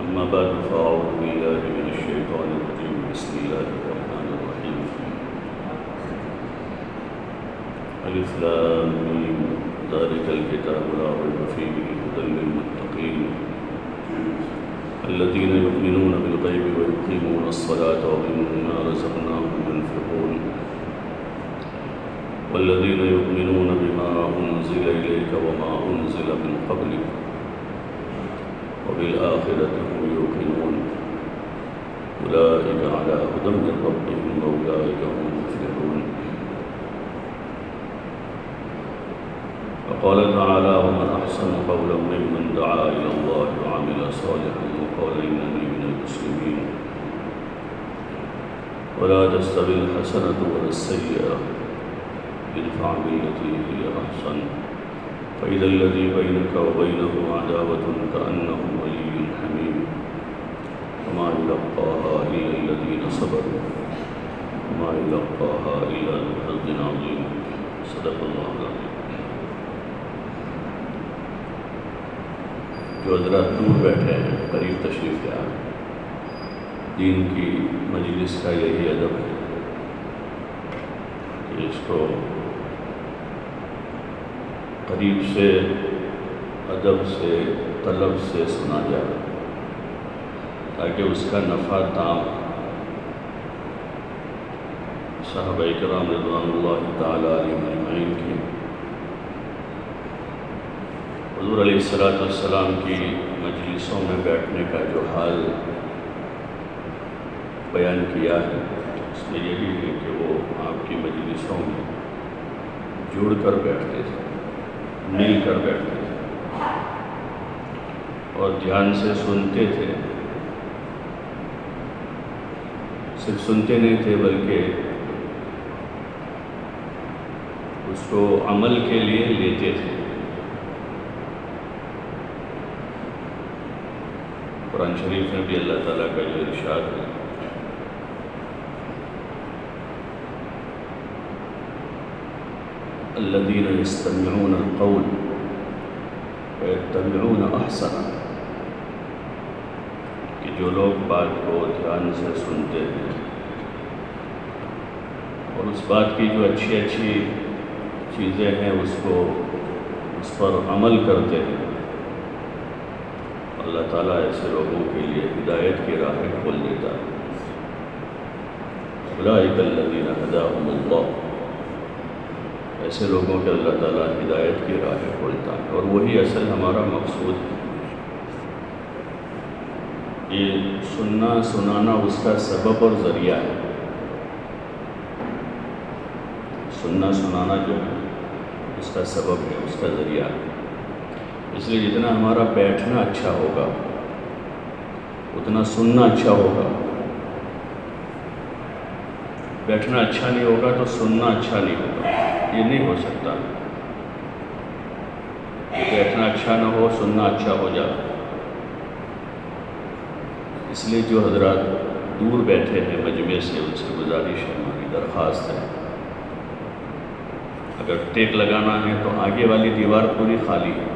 أما بعد فأعوذ بالله من الشيطان الرجيم بسم الله الرحمن الرحيم ألف لام ميم ذلك الكتاب لا ريب فيه هدى للمتقين الذين يؤمنون بالغيب ويقيمون الصلاة ومما رزقناهم ينفقون والذين يؤمنون بما أنزل إليك وما أنزل من قبلك وبالآخرة هم يوقنون أولئك على هدى من ربهم وأولئك هم المفلحون. وقال تعالى ومن أحسن قولا ممن دعا إلى الله وعمل صالحا وقال إنني من المسلمين ولا تستوي الحسنة ولا السيئة ادفع بالتي هي أحسن فإذا الذي بينك وبينه عداوة كأنه ولي حميم وما يلقاها إلا الذين صبروا وما يلقاها إلا ذو حظ عظيم. صدق اللہ العظیم. جو حضرات دور بیٹھے ہیں قریب تشریف لے آئے. دین کی مجلس کا یہی ادب ہے کہ اس کو قریب سے ادب سے طلب سے سنا جائے تاکہ اس کا نفع تام صحابہ کرام رضوان اللہ تعالیٰ علیہم اجمعین کی حضور علیہ السلام کی مجلسوں میں بیٹھنے کا جو حال بیان کیا ہے اس میں یہی ہے کہ وہ آپ کی مجلسوں میں جڑ کر بیٹھتے تھے، مل کر بیٹھتے تھے اور دھیان سے سنتے تھے. صرف سنتے نہیں تھے بلکہ اس کو عمل کے لیے لیتے تھے. قرآن شریف میں بھی اللہ تعالیٰ کا جو ارشاد ہے الذین یستمعون القول ویتبعون احسنہ، کہ جو لوگ بات کو دھیان سے سنتے ہیں اور اس بات کی جو اچھی اچھی چیزیں ہیں اس پر عمل کرتے ہیں، اللہ تعالیٰ ایسے لوگوں کے لیے ہدایت کی راہیں کھول دیتا ہے. اولئک الذین ھداھم اللہ، ایسے لوگوں کے اللہ تعالیٰ ہدایت کی راہیں کھولتا ہے. اور وہی اصل ہمارا مقصود ہے. یہ سننا سنانا اس کا سبب اور ذریعہ ہے. سننا سنانا جو ہے اس کا سبب ہے، اس کا ذریعہ ہے. اس لیے جتنا ہمارا بیٹھنا اچھا ہوگا اتنا سننا اچھا ہوگا. بیٹھنا اچھا نہیں ہوگا تو سننا اچھا نہیں ہوگا. یہ نہیں ہو سکتا. بیٹھنا اچھا نہ ہو سننا اچھا ہو جائے. اس لیے جو حضرات دور بیٹھے ہیں مجمع سے ان سے گزارش ہے، ہماری درخواست ہے، اگر ٹیک لگانا ہے تو آگے والی دیوار پوری خالی ہے.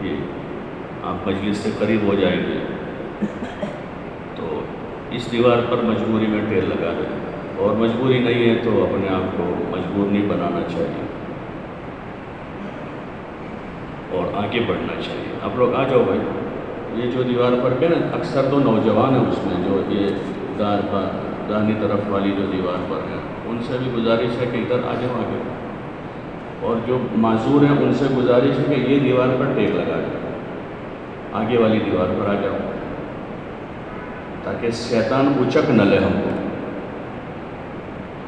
یہ آپ مجلس سے قریب ہو جائیں گے تو اس دیوار پر مجبوری میں ٹیل لگا دیں، اور مجبوری نہیں ہے تو اپنے آپ کو مجبور نہیں بنانا چاہیے اور آگے بڑھنا چاہیے. آپ لوگ آ جاؤ بھائی. یہ جو دیوار پر ہے نا اکثر تو نوجوان ہیں اس میں، جو یہ داہنی طرف والی جو دیوار پر ہے ان سے بھی گزارش ہے کہ ادھر آ جاؤ آگے. اور جو معذور ہیں ان سے گزارش ہے کہ یہ دیوار پر ٹیک لگا دیں، آگے والی دیوار پر آ جاؤ تاکہ شیطان اچک نہ لے. ہم کو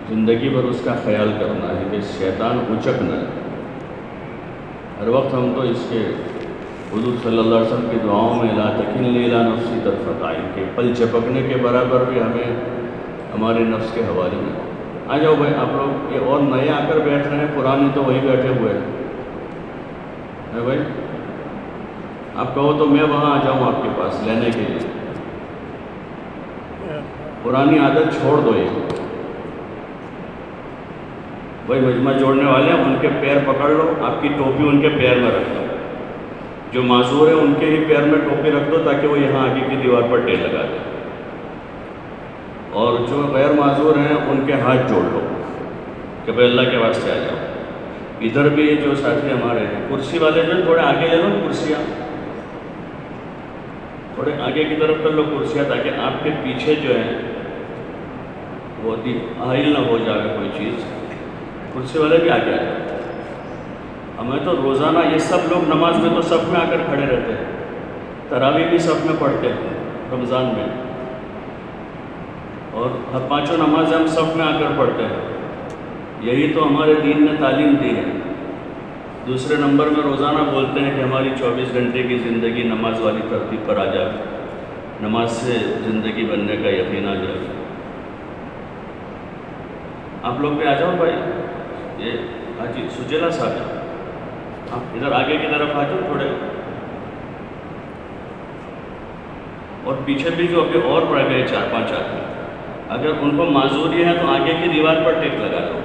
زندگی بھر اس کا خیال کرنا ہے کہ شیطان اچک نہ لے. ہر وقت ہم تو اس کے حضور صلی اللہ علیہ وسلم کی دعاؤں میں لا تکلنی الی نفسی طرفۃ عین کے پل چپکنے کے برابر بھی ہمیں ہمارے نفس کے حوالے میں. آ جاؤ بھائی آپ لوگ. یہ اور نئے آ کر بیٹھ رہے ہیں، پرانے تو وہیں بیٹھے ہوئے ہیں بھائی. آپ کہو تو میں وہاں آ جاؤں آپ کے پاس لینے کے لیے. پرانی عادت چھوڑ دو. یہ وہی مجمع جوڑنے والے ہیں، ان کے پیر پکڑ لو، آپ کی ٹوپی ان کے پیر میں رکھ دو. جو معذور ہیں ان کے ہی پیر میں ٹوپی رکھ دو تاکہ وہ یہاں آگے کی دیوار پر ٹیل لگا دیں، اور جو غیر معذور ہیں ان کے ہاتھ جوڑ لو کہ بھائی اللہ کے واسطے آ جاؤ۔ ادھر بھی جو ساتھی ہمارے ہیں کرسی والے جو تھوڑے آگے لے لو کرسیاں، تھوڑے آگے کی طرف کر لو کرسیاں، تاکہ آپ کے پیچھے جو ہے وہ حائل نہ ہو جائے کوئی چیز۔ کرسی والے بھی آگے آ جاؤ۔ ہمیں تو روزانہ یہ سب لوگ نماز میں تو صف میں آ کر کھڑے رہتے ہیں، تراویح بھی صف میں پڑھتے ہیں رمضان میں، اور پانچوں نمازیں ہم صف میں آ کر پڑھتے ہیں۔ یہی تو ہمارے دین نے تعلیم دی ہے۔ دوسرے نمبر میں روزانہ بولتے ہیں کہ ہماری 24 گھنٹے کی زندگی نماز والی ترتیب پر آ جائے، نماز سے زندگی بننے کا یقین آ جائے۔ آپ لوگ بھی آ جاؤ بھائی، یہ حاجی سجیلا صاحب آپ ادھر آگے کی طرف آ جاؤ تھوڑے، اور پیچھے بھی جو ابھی اور رہ گئے 4-5 آدمی، اگر ان کو معذوری ہے تو آگے کی دیوار پر ٹیک لگا دو،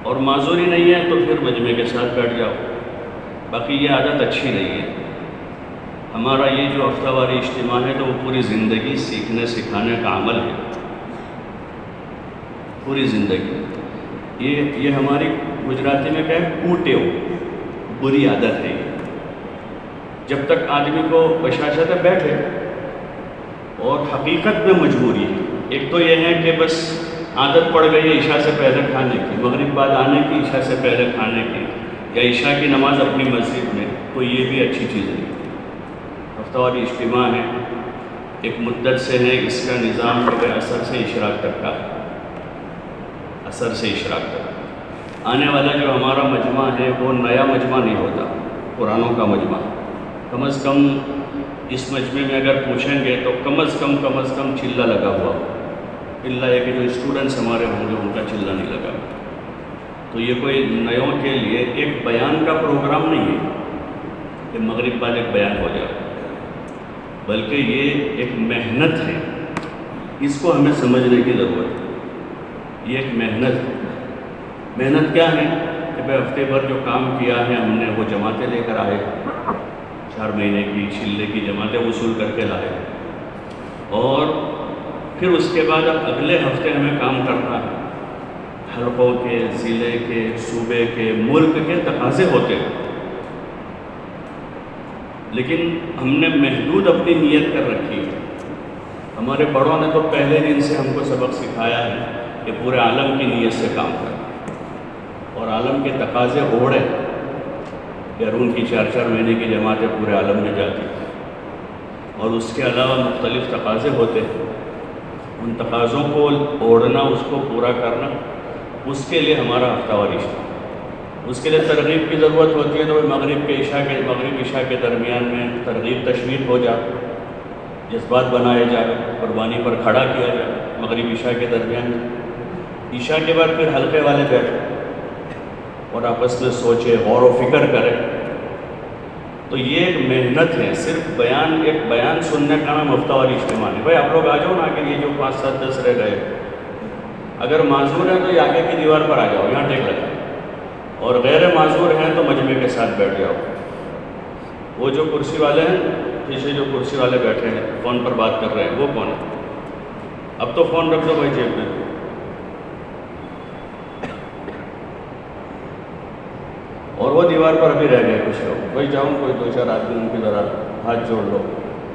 اور معذوری نہیں ہے تو پھر مجمع کے ساتھ بیٹھ جاؤ۔ باقی یہ عادت اچھی نہیں ہے۔ ہمارا یہ جو ہفتہ واری اجتماع ہے تو وہ پوری زندگی سیکھنے سکھانے کا عمل ہے، پوری زندگی۔ یہ ہماری گجراتی میں کہے کوٹیو، بری عادت ہے۔ جب تک آدمی کو بشاشت بیٹھے، اور حقیقت میں مجبوری ہے، ایک تو یہ ہے کہ بس عادت پڑ گئی ہے عشاء سے پہلے کھانے کی، مغرب بعد آنے کی، عشاء سے پہلے کھانے کی، یا عشاء کی نماز اپنی مسجد میں، تو یہ بھی اچھی چیز نہیں۔ ہفتہ واری اجتماع ہے، ایک مدت سے ہے، اس کا نظام جو ہے عصر سے اشراق تک کا ہے، عصر سے اشراق تک۔ آنے والا جو ہمارا مجمع ہے وہ نیا مجمع نہیں ہوتا، پرانوں کا مجمع۔ کم از کم اس مجمع میں اگر پوچھیں گے تو کم از کم چلہ لگا ہوا، اللہ یہ کہ جو اسٹوڈنٹس ہمارے ہوں گے ان کا چلہ نہیں لگا۔ تو یہ کوئی نیوں کے لیے ایک بیان کا پروگرام نہیں ہے کہ مغرب بعد ایک بیان ہو جائے، بلکہ یہ ایک محنت ہے، اس کو ہمیں سمجھنے کی ضرورت ہے۔ یہ ایک محنت ہے۔ محنت کیا ہے کہ بھائی ہفتے بھر جو کام کیا ہے ہم نے وہ جماعتیں لے کر آئے، 4 مہینے کی چلے کی جماعتیں وصول کر کے لائے، اور پھر اس کے بعد اب اگلے ہفتے ہمیں کام کرنا ہے۔ حلقوں کے، ضلع کے، صوبے کے، ملک کے تقاضے ہوتے ہیں، لیکن ہم نے محدود اپنی نیت کر رکھی ہے۔ ہمارے بڑوں نے تو پہلے دن سے ہم کو سبق سکھایا ہے کہ پورے عالم کی نیت سے کام کریں، اور عالم کے تقاضے اوڑے، بیرون کی 4-4 مہینے کی جماعتیں پورے عالم میں جاتی ہیں، اور اس کے علاوہ مختلف تقاضے ہوتے ہیں۔ ان تقاضوں کو اوڑھنا، اس کو پورا کرنا، اس کے لیے ہمارا ہفتہ واری اجتماع۔ اس کے لیے ترغیب کی ضرورت ہوتی ہے، تو مغرب عشاء کے درمیان میں ترغیب تشویق ہو جائے، جذبات بنائے جائے، قربانی پر کھڑا کیا جائے مغرب عشاء کے درمیان میں۔ عشاء کے بعد پھر حلقے والے بیٹھے اور آپس میں سوچے، غور و فکر کرے۔ تو یہ ایک محنت ہے، صرف ایک بیان سننے کا نام ہفتہ واری اجتماع ہے۔ بھائی آپ لوگ آ جاؤ نا، کہ یہ جو 5, 7, 10 رہ گئے، اگر معذور ہیں تو یہ آگے کی دیوار پر آ جاؤ، یہاں ٹیک لگا، اور غیر معذور ہیں تو مجمع کے ساتھ بیٹھ جاؤ۔ وہ جو کرسی والے ہیں، پیچھے جو کرسی والے بیٹھے ہیں فون پر بات کر رہے ہیں، وہ کون ہے؟ اب تو فون رکھ دو بھائی جیب میں۔ اور وہ دیوار پر ابھی رہ گئے کچھ لوگ، بھائی جاؤں کوئی 2-4 آدمی ان کی ذرا ہاتھ جوڑ لو،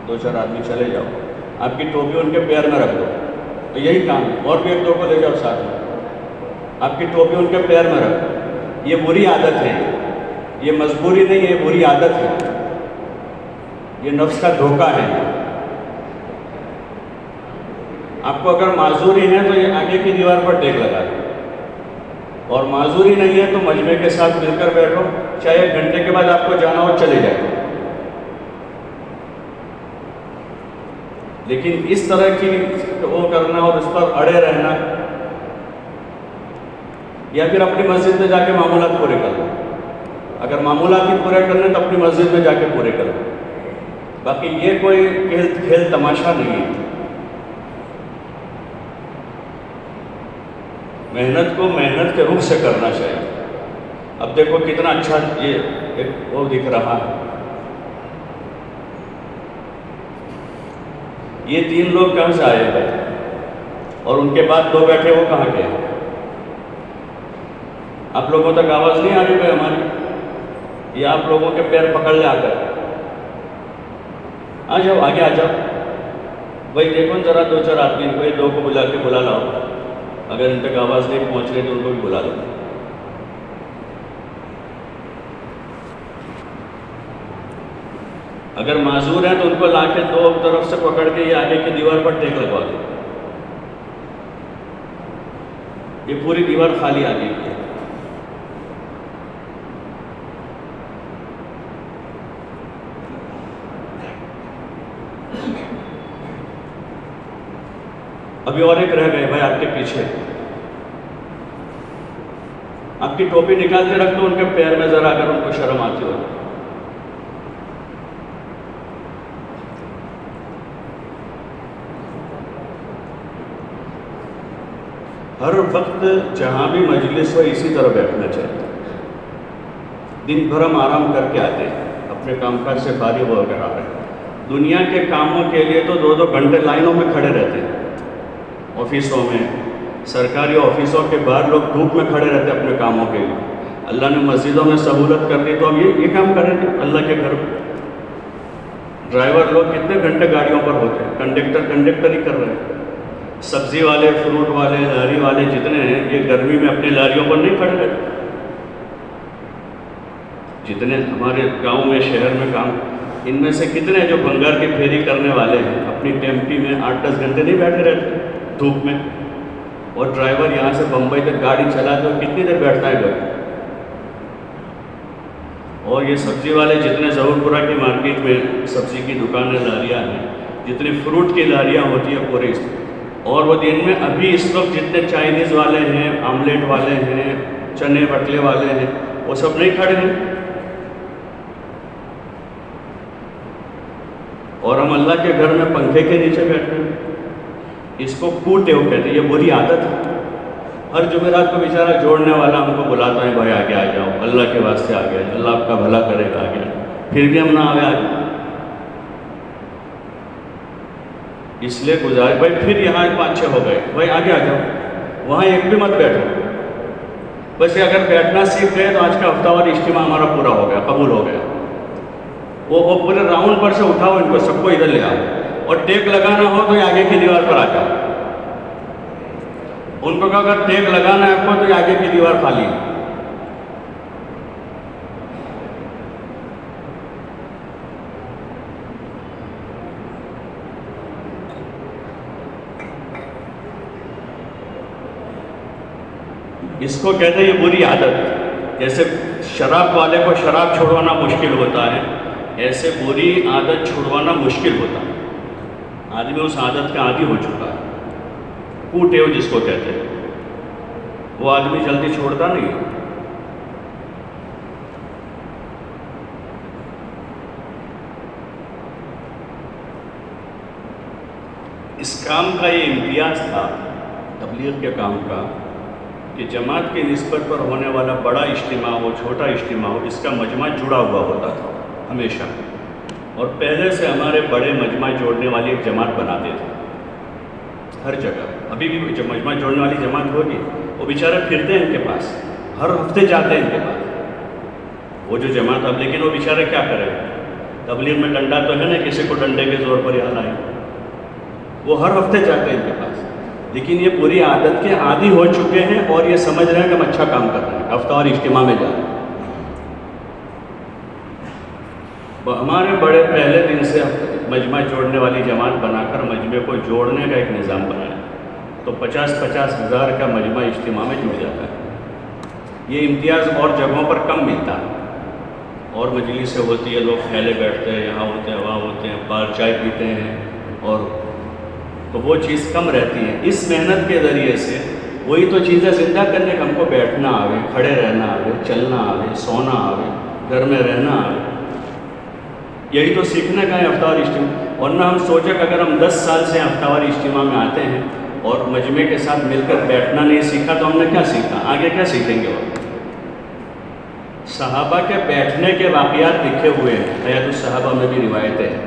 2-4 آدمی چلے جاؤ، آپ کی ٹوپی ان کے پیر میں رکھ دو، تو یہی کام ہے۔ اور بھی 1-2 کو لے جاؤ ساتھ میں، آپ کی ٹوپی ان کے پیر میں رکھ دو۔ یہ بری عادت ہے، یہ مجبوری نہیں ہے، بری عادت ہے، یہ نفس کا دھوکہ ہے۔ آپ کو اگر معذوری ہے تو یہ آگے کی دیوار پر ٹیک لگا دو، اور معذوری نہیں ہے تو مجمع کے ساتھ مل کر بیٹھو، چاہے 1 گھنٹے کے بعد آپ کو جانا ہو چلے جائے۔ لیکن اس طرح کی وہ کرنا اور اس پر اڑے رہنا، یا پھر اپنی مسجد میں جا کے معمولات پورے کر لو۔ اگر معمولات ہی پورے کرنے تو اپنی مسجد میں جا کے پورے کر لو، باقی یہ کوئی کھیل تماشا نہیں ہے۔ محنت کو محنت کے روح سے کرنا چاہیے۔ اب دیکھو کتنا اچھا یہ ایک وہ دکھ رہا ہے، یہ 3 لوگ کہاں سے آئے بھائی؟ اور ان کے بعد 2 بیٹھے وہ کہاں کے ہیں؟ آپ لوگوں تک آواز نہیں آ رہی بھائی ہماری؟ یہ آپ لوگوں کے پیر پکڑ لے آ کر آ جاؤ، آگے آ جاؤ بھائی. دیکھو ذرا 2-4 آدمی کو، یہ 2 کو بلا کے بلا لاؤ. اگر ان تک آواز نہیں پہنچ رہی تو ان کو بھی بلا لو. اگر معذور ہیں تو ان کو لا کے 2 طرف سے پکڑ کے یہ آگے کی دیوار پر ٹیک لگوا دو. یہ پوری دیوار خالی آگے کی ہے. ابھی اور ایک رہ گئے بھائی آپ کے پیچھے. آپ کی ٹوپی نکال کے رکھ دو ان کے پیر میں ذرا، اگر ان کو شرم آتی ہو. ہر وقت جہاں بھی مجلس ہو اسی طرح بیٹھنا چاہیے. دن بھر ہم آرام کر کے آتے ہیں، اپنے کام کاج سے فارغ ہو کر آ رہے ہیں. دنیا کے کاموں کے لیے تو 2-2 گھنٹے لائنوں میں کھڑے رہتے ہیں. آفسوں میں، سرکاری آفسوں کے باہر لوگ دھوپ میں کھڑے رہتے ہیں اپنے کاموں کے لیے. اللہ نے مسجدوں میں سہولت کر دی تو اب یہ کام کریں گے اللہ کے گھر میں. ڈرائیور لوگ کتنے گھنٹے گاڑیوں پر ہوتے ہیں، کنڈکٹر ہی کر رہے ہیں. سبزی والے، فروٹ والے، لاری والے جتنے ہیں یہ گرمی میں اپنی لاریوں پر نہیں کھڑے رہتے. جتنے ہمارے گاؤں میں، شہر میں کام، ان میں سے کتنے جو بنگار کی پھیری کرنے والے ہیں اپنی ٹیمپی میں 8-10 گھنٹے نہیں بیٹھے رہتے دھوپ میں. اور ڈرائیور یہاں سے بمبئی تک گاڑی چلا تو کتنی دیر بیٹھتا ہے گھر. اور یہ سبزی والے جتنے ظہور پورہ کی مارکیٹ میں سبزی کی دکانیں، لاریاں ہیں، جتنی فروٹ کی لاریاں ہوتی ہیں پورے اور وہ دن میں ابھی اس وقت جتنے چائنیز والے ہیں، آملیٹ والے ہیں، چنے بٹلے والے ہیں، وہ سب نہیں کھڑے ہیں. اور ہم اللہ کے گھر میں پنکھے کے نیچے بیٹھے ہیں. اس کو کوٹیو کہتے ہیں، یہ بری عادت ہے. ہر جمعرات کو بیچارہ جوڑنے والا ہم کو بلاتا ہے، بھائی آگے آ جاؤ، اللہ کے واسطے آگے آ جاؤ، اللہ آپ کا بھلا کرے گا، آگے. پھر بھی ہم نہ آگے آگے. اس لیے گزارش بھائی، پھر یہاں 5-6 ہو گئے، بھائی آگے آ جاؤ، وہاں ایک بھی مت بیٹھو. بس یہ اگر بیٹھنا سیکھ گئے تو آج کا ہفتہ وار اجتماع ہمارا پورا ہو گیا، قبول ہو گیا. وہ پورے راؤنڈ پر سے اٹھاؤ ان کو، سب کو ادھر لے آؤ. اور ٹیک لگانا ہو تو یہ آگے کی دیوار پر آ جاؤ. ان کو کہا اگر ٹیک لگانا ہے آپ کو تو یہ آگے کی دیوار خالی ہے. اس کو کہتے ہیں یہ بری عادت. جیسے شراب والے کو شراب چھوڑوانا مشکل ہوتا ہے، ایسے بری عادت چھوڑوانا مشکل ہوتا ہے. آدمی اس عادت کا عادی ہو چکا ہے. کوٹیو جس کو کہتے ہیں، وہ آدمی جلدی چھوڑتا نہیں. اس کام کا یہ امتیاز تھا تبلیغ کے کام کا کہ جماعت کی نسبت پر ہونے والا بڑا اجتماع ہو، چھوٹا اجتماع ہو، اس کا مجمع جڑا ہوا ہوتا تھا ہمیشہ. اور پہلے سے ہمارے بڑے مجمع جوڑنے والی ایک جماعت بناتے تھے ہر جگہ. ابھی بھی جو مجمع جوڑنے والی جماعت ہوگی وہ بیچارے پھرتے ہیں ان کے پاس، ہر ہفتے جاتے ہیں ان کے پاس وہ جو جماعت. اب لیکن وہ بیچارے کیا کریں، تبلیغ میں ڈنڈا تو ہے نا، کسی کو ڈنڈے کے زور پر یہاں لائیں. وہ ہر ہفتے جاتے ہیں ان کے پاس، لیکن یہ پوری عادت کے عادی ہو چکے ہیں اور یہ سمجھ رہے ہیں کہ ہم اچھا کام کر رہے ہیں، ہفتہ اور اجتماع میں جا رہے ہیں. ہمارے بڑے پہلے دن سے مجمع جوڑنے والی جماعت بنا کر مجمع کو جوڑنے کا ایک نظام بنایا تو 50-50 ہزار کا مجمع اجتماع میں جڑ جاتا ہے. یہ امتیاز اور جگہوں پر کم ملتا ہے. اور مجلسیں ہوتی ہے، لوگ پھیلے بیٹھتے ہیں، یہاں ہوتے ہیں، وہاں ہوتے ہیں، باہر چائے پیتے ہیں، اور تو وہ چیز کم رہتی ہے. اس محنت کے ذریعے سے وہی تو چیزیں زندہ کرنے کہ ہم کو بیٹھنا آوے، کھڑے رہنا آوے، چلنا آوے، سونا آوے، گھر میں رہنا آوے. یہی تو سیکھنے کا ہے ہفتہ وار اجتماع. ورنہ ہم سوچیں کہ اگر ہم 10 سال سے ہفتہ وار اجتماع میں آتے ہیں اور مجمع کے ساتھ مل کر بیٹھنا نہیں سیکھا تو ہم نے کیا سیکھا، آگے کیا سیکھیں گے. اور صحابہ کے بیٹھنے کے واقعات لکھے ہوئے ہیں، حیات الصحابہ میں بھی روایتیں ہیں.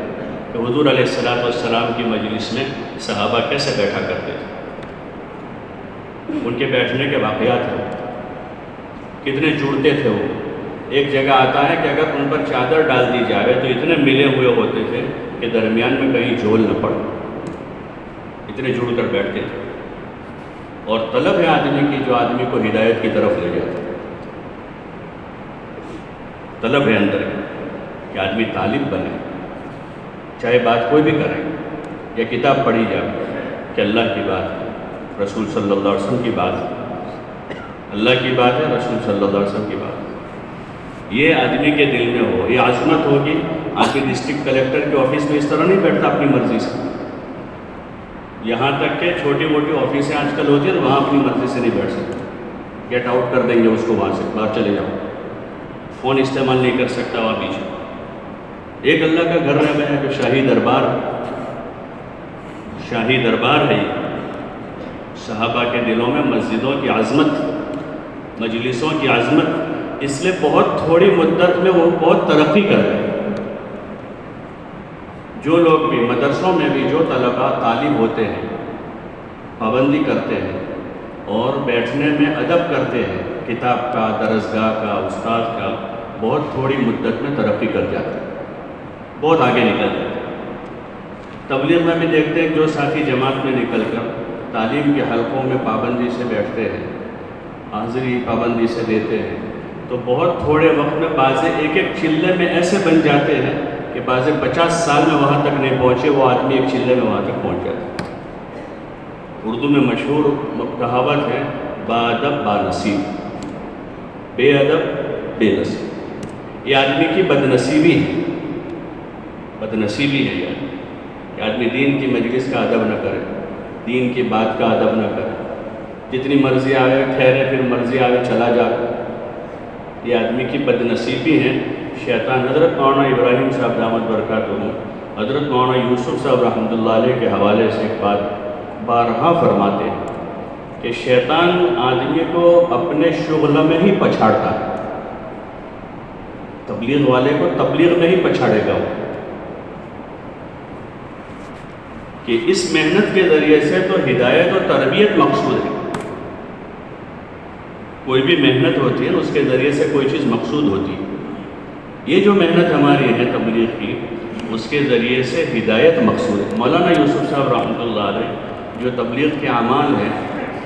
کہ حضور علیہ السلام کی مجلس میں صحابہ کیسے بیٹھا کرتے تھے، ان کے بیٹھنے کے واقعات ہیں، کتنے جڑتے تھے وہ. ایک جگہ آتا ہے کہ اگر ان پر چادر ڈال دی جائے تو اتنے ملے ہوئے ہوتے تھے کہ درمیان میں کہیں جھول نہ پڑے، اتنے جڑ کر بیٹھتے تھے. اور طلب ہے آدمی کی جو آدمی کو ہدایت کی طرف لے جاتا ہے، طلب ہے اندر کہ آدمی طالب بنے، چاہے بات کوئی بھی کرے یا کتاب پڑھی جائے کہ اللہ کی بات ہے، رسول صلی اللہ علیہ وسلم کی بات ہے، اللہ کی بات ہے، رسول صلی اللہ علیہ وسلم کی بات ہے. یہ آدمی کے دل میں ہو، یہ عظمت ہوگی. آپ کے ڈسٹرکٹ کلیکٹر کے آفس میں اس طرح نہیں بیٹھتا اپنی مرضی سے. یہاں تک کہ چھوٹی موٹی آفسیں آج کل ہوتی ہیں تو وہاں اپنی مرضی سے نہیں بیٹھ سکتے، گیٹ آؤٹ کر دیں گے اس کو وہاں سے، باہر چلے جاؤ. فون استعمال نہیں کر سکتا وہاں پیچھے. ایک اللہ کا گھر ہے کہ شاہی دربار ہے. صحابہ کے دلوں میں مسجدوں کی عظمت، مجلسوں کی عظمت، اس لیے بہت تھوڑی مدت میں وہ بہت ترقی کر رہے ہیں. جو لوگ بھی مدرسوں میں بھی جو طلباء طالب ہوتے ہیں، پابندی کرتے ہیں اور بیٹھنے میں ادب کرتے ہیں، کتاب کا، درسگاہ کا، استاد کا، بہت تھوڑی مدت میں ترقی کر جاتے ہیں، بہت آگے نکل جاتے ہیں. تبلیغ میں بھی دیکھتے ہیں جو ساتھی جماعت میں نکل کر تعلیم کے حلقوں میں پابندی سے بیٹھتے ہیں، حاضری پابندی سے دیتے ہیں، تو بہت تھوڑے وقت میں بعضے ایک چلے میں ایسے بن جاتے ہیں کہ بعضے 50 سال میں وہاں تک نہیں پہنچے، وہ آدمی ایک چلے میں وہاں تک پہنچ جاتا ہے. اردو میں مشہور کہاوت ہے، بادب بانصیب، بے ادب بے نصیب. یہ آدمی کی بدنصیبی ہے، بدنصیبی ہے یہ کہ آدمی دین کی مجلس کا ادب نہ کرے، دین کی بات کا ادب نہ کرے، جتنی مرضی آئے ٹھہرے، پھر مرضی آئے چلا جائے. یہ آدمی کی بدنصیبی ہے. شیطان حضرت مولانا ابراہیم صاحب دامت برکاتہ، حضرت مولانا یوسف صاحب رحمۃ اللہ علیہ کے حوالے سے ایک بات بارہا فرماتے ہیں کہ شیطان آدمی کو اپنے شغل میں ہی پچھاڑتا ہے. تبلیغ والے کو تبلیغ میں ہی پچھاڑے گا وہ، کہ اس محنت کے ذریعے سے تو ہدایت و تربیت مقصود ہے. کوئی بھی محنت ہوتی ہے اس کے ذریعے سے کوئی چیز مقصود ہوتی ہے. یہ جو محنت ہماری ہے تبلیغ کی، اس کے ذریعے سے ہدایت مقصود ہے. مولانا یوسف صاحب رحمۃ اللہ علیہ جو تبلیغ کے اعمال ہیں،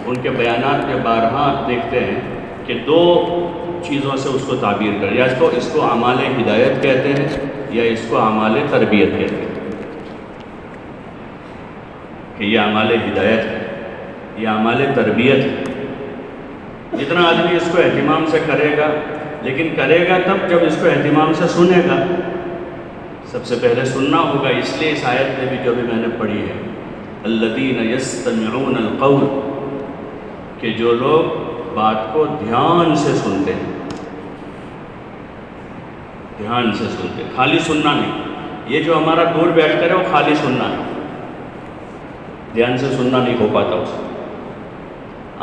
ان کے بیانات میں بارہا دیکھتے ہیں کہ دو چیزوں سے اس کو تعبیر کر، یا اس کو اعمال ہدایت کہتے ہیں یا اس کو اعمال تربیت کہتے ہیں. کہ یہ اعمال ہدایت ہے، یہ اعمال تربیت ہے. جتنا آدمی اس کو اہتمام سے کرے گا، لیکن کرے گا تب جب اس کو اہتمام سے سنے گا. سب سے پہلے سننا ہوگا. اس لیے اس آیت میں بھی جو بھی میں نے پڑھی ہے، الذین یستمعون القول، کہ جو لوگ بات کو دھیان سے سنتے ہیں، دھیان سے سنتے ہیں، خالی سننا نہیں. یہ جو ہمارا دور بیٹھ کر ہے وہ خالی سننا ہے، دھیان سے سننا نہیں ہو پاتا. اس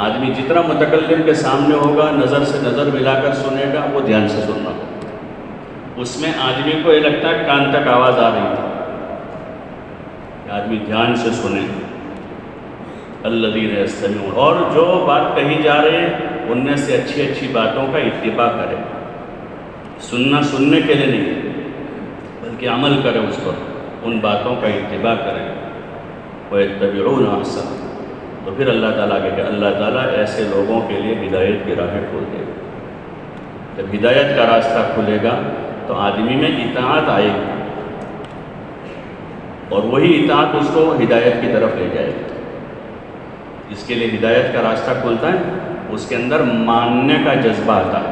آدمی جتنا متکلم کے سامنے ہوگا، نظر سے نظر ملا کر سنے گا، وہ دھیان سے سننا. اس میں آدمی کو یہ لگتا ہے کان تک آواز آ رہی ہے، کہ آدمی دھیان سے سنے. الذین یستمعون، اور جو بات کہی جا رہی ہے ان میں سے اچھی اچھی باتوں کا اتباع کرے. سننا سننے کے لیے نہیں بلکہ عمل کرے اس پر، ان باتوں کا اتباع کرے. وَيَتَّبِعُونَ أَحْسَنَ، تو پھر اللہ تعالیٰ کہ اللہ تعالیٰ ایسے لوگوں کے لیے ہدایت کی راہیں کھول دے گا. جب ہدایت کا راستہ کھلے گا تو آدمی میں اطاعت آئے گی، اور وہی اطاعت اس کو ہدایت کی طرف لے جائے گی. جس کے لیے ہدایت کا راستہ کھلتا ہے اس کے اندر ماننے کا جذبہ آتا ہے،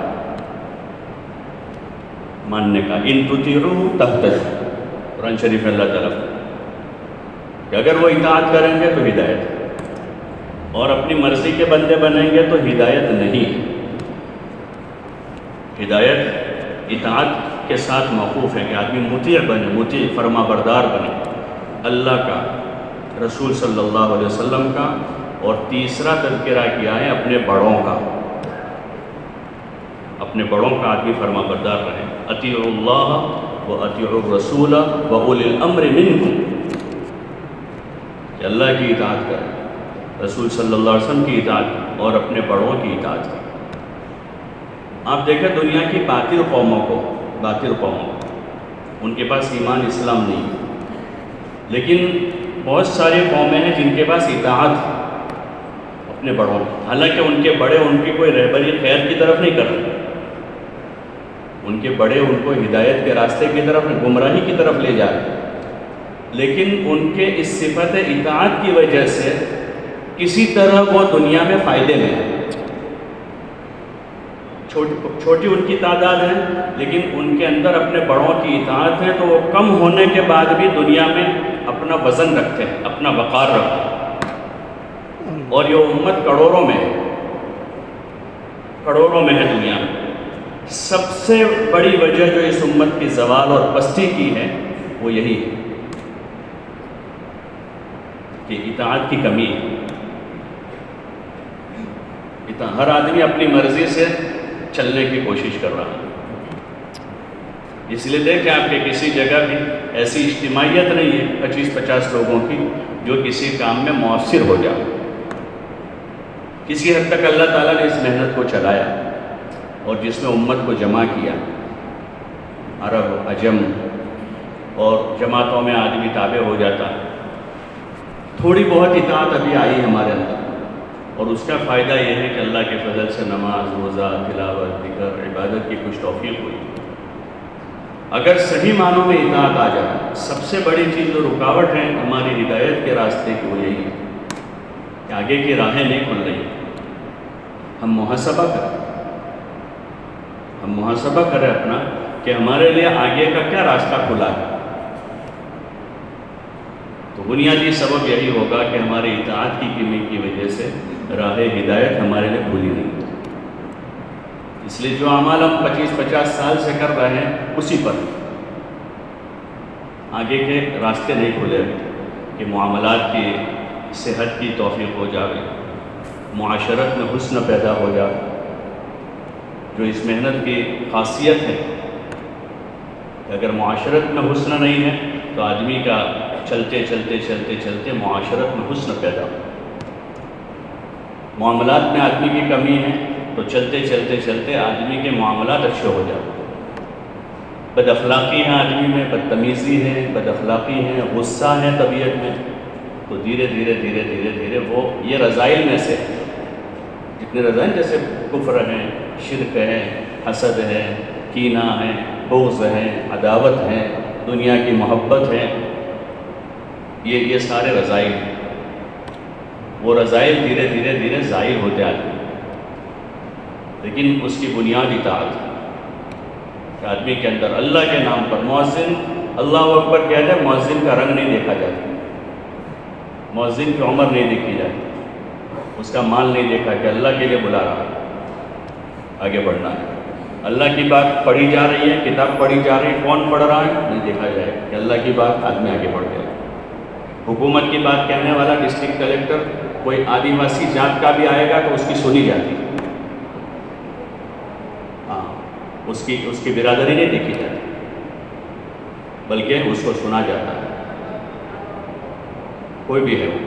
ماننے کا. ان تطیعوہ تہتدوا، قرآن شریف میں اللہ تعالیٰ کہ اگر وہ اطاعت کریں گے تو ہدایت، اور اپنی مرضی کے بندے بنیں گے تو ہدایت نہیں. ہدایت اطاعت کے ساتھ موقوف ہے کہ آدمی مطیع بنے، مطیع فرما بردار بنے اللہ کا، رسول صلی اللہ علیہ وسلم کا. اور تیسرا تذکرہ کیا ہے اپنے بڑوں کا، اپنے بڑوں کا آدمی فرما بردار رہے. اطیعوا اللہ وَأَطِيعُوا الرَّسُولَ وَأُولِي الْأَمْرِ مِنْكُمْ، کہ اللہ کی اطاعت کریں، رسول صلی اللہ علیہ وسلم کی اطاعت اور اپنے بڑوں کی اطاعت کریں۔ آپ دیکھیں دنیا کی باطل قوموں کو، ان کے پاس ایمان اسلام نہیں ہے، لیکن بہت ساری قومیں ہیں جن کے پاس اطاعت ہے اپنے بڑوں کی، حالانکہ ان کے بڑے ان کی کوئی رہبری خیر کی طرف نہیں کر رہے، ان کے بڑے ان کو ہدایت کے راستے کی طرف، گمراہی کی طرف لے جا رہے ہیں، لیکن ان کے اس صفت اطاعت کی وجہ سے کسی طرح وہ دنیا میں فائدے میں ہیں۔ چھوٹی ان کی تعداد ہے، لیکن ان کے اندر اپنے بڑوں کی اطاعت ہے، تو وہ کم ہونے کے بعد بھی دنیا میں اپنا وزن رکھتے ہیں، اپنا وقار رکھتے ہیں، اور یہ امت کروڑوں میں ہے دنیا میں۔ سب سے بڑی وجہ جو اس امت کی زوال اور پستی کی ہے وہ یہی ہے کہ اطاعت کی کمی ہے۔ ہر آدمی اپنی مرضی سے چلنے کی کوشش کر رہا ہے، اس لیے دیکھیں آپ کے کسی جگہ بھی ایسی اجتماعیت نہیں ہے 25-50 لوگوں کی جو کسی کام میں مؤثر ہو جائے۔ کسی حد تک اللہ تعالیٰ نے اس محنت کو چلایا اور جس میں امت کو جمع کیا، عرب عجم اور جماعتوں میں آدمی تابع ہو جاتا، تھوڑی بہت اطاعت ابھی آئی ہمارے اندر، اور اس کا فائدہ یہ ہے کہ اللہ کے فضل سے نماز، روزہ، تلاوت، ذکر، عبادت کی کچھ توفیق ہوئی۔ اگر صحیح معنوں میں اطاعت آ جائے، سب سے بڑی چیز جو رکاوٹ ہے ہماری ہدایت کے راستے کی وہ یہی ہے کہ آگے کی راہیں نہیں کھل رہی۔ ہم محاسبہ کریں اپنا کہ ہمارے لیے آگے کا کیا راستہ کھلا ہے۔ تو بنیادی سبب یہی ہوگا کہ ہماری اطاعت کی کمی کی وجہ سے راہ ہدایت ہمارے لیے کھلی نہیں، اس لیے جو اعمال ہم 25-50 سال سے کر رہے ہیں اسی پر آگے کے راستے نہیں کھلے کہ معاملات کی صحت کی توفیق ہو جائے، معاشرت میں حسن پیدا ہو جائے۔ جو اس محنت کی خاصیت ہے کہ اگر معاشرت میں حسن نہیں ہے تو آدمی کا چلتے معاشرت میں حسن پیدا ہو۔ معاملات میں آدمی کی کمی ہے تو چلتے آدمی کے معاملات اچھے ہو جاتے۔ بد اخلاقی ہے آدمی میں، بدتمیزی ہے، بد اخلاقی ہے، غصہ ہے طبیعت میں، تو دھیرے دھیرے وہ یہ رذائل میں سے جتنے رذائل جیسے کفر ہے، شرک ہے، حسد ہے، کینہ ہے، بغض ہے، عداوت ہے، دنیا کی محبت ہے، یہ سارے رذائل ہیں۔ وہ رذائل دھیرے دھیرے ظاہر ہوتے آتے ہیں، لیکن اس کی بنیاد اطاعت ہے کہ آدمی کے اندر اللہ کے نام پر مؤذن اللہ اکبر کہتا ہے، مؤذن کا رنگ نہیں دیکھا جاتا، مؤذن کی عمر نہیں دیکھی جاتی، اس کا مال نہیں دیکھا کہ اللہ کے لیے بلا رہا ہے، آگے بڑھنا ہے۔ اللہ کی بات پڑھی جا رہی ہے، کتاب پڑھی جا رہی ہے، کون پڑھ رہا ہے نہیں دیکھا جائے کہ اللہ کی بات آدمی آگے بڑھ گیا۔ حکومت کی بات کہنے والا ڈسٹرکٹ کلیکٹر کوئی آدیواسی ذات کا بھی آئے گا تو اس کی سنی جاتی ہے، ہاں اس کی برادری نہیں دیکھی جاتی بلکہ اس کو سنا جاتا ہے، کوئی بھی ہے وہ۔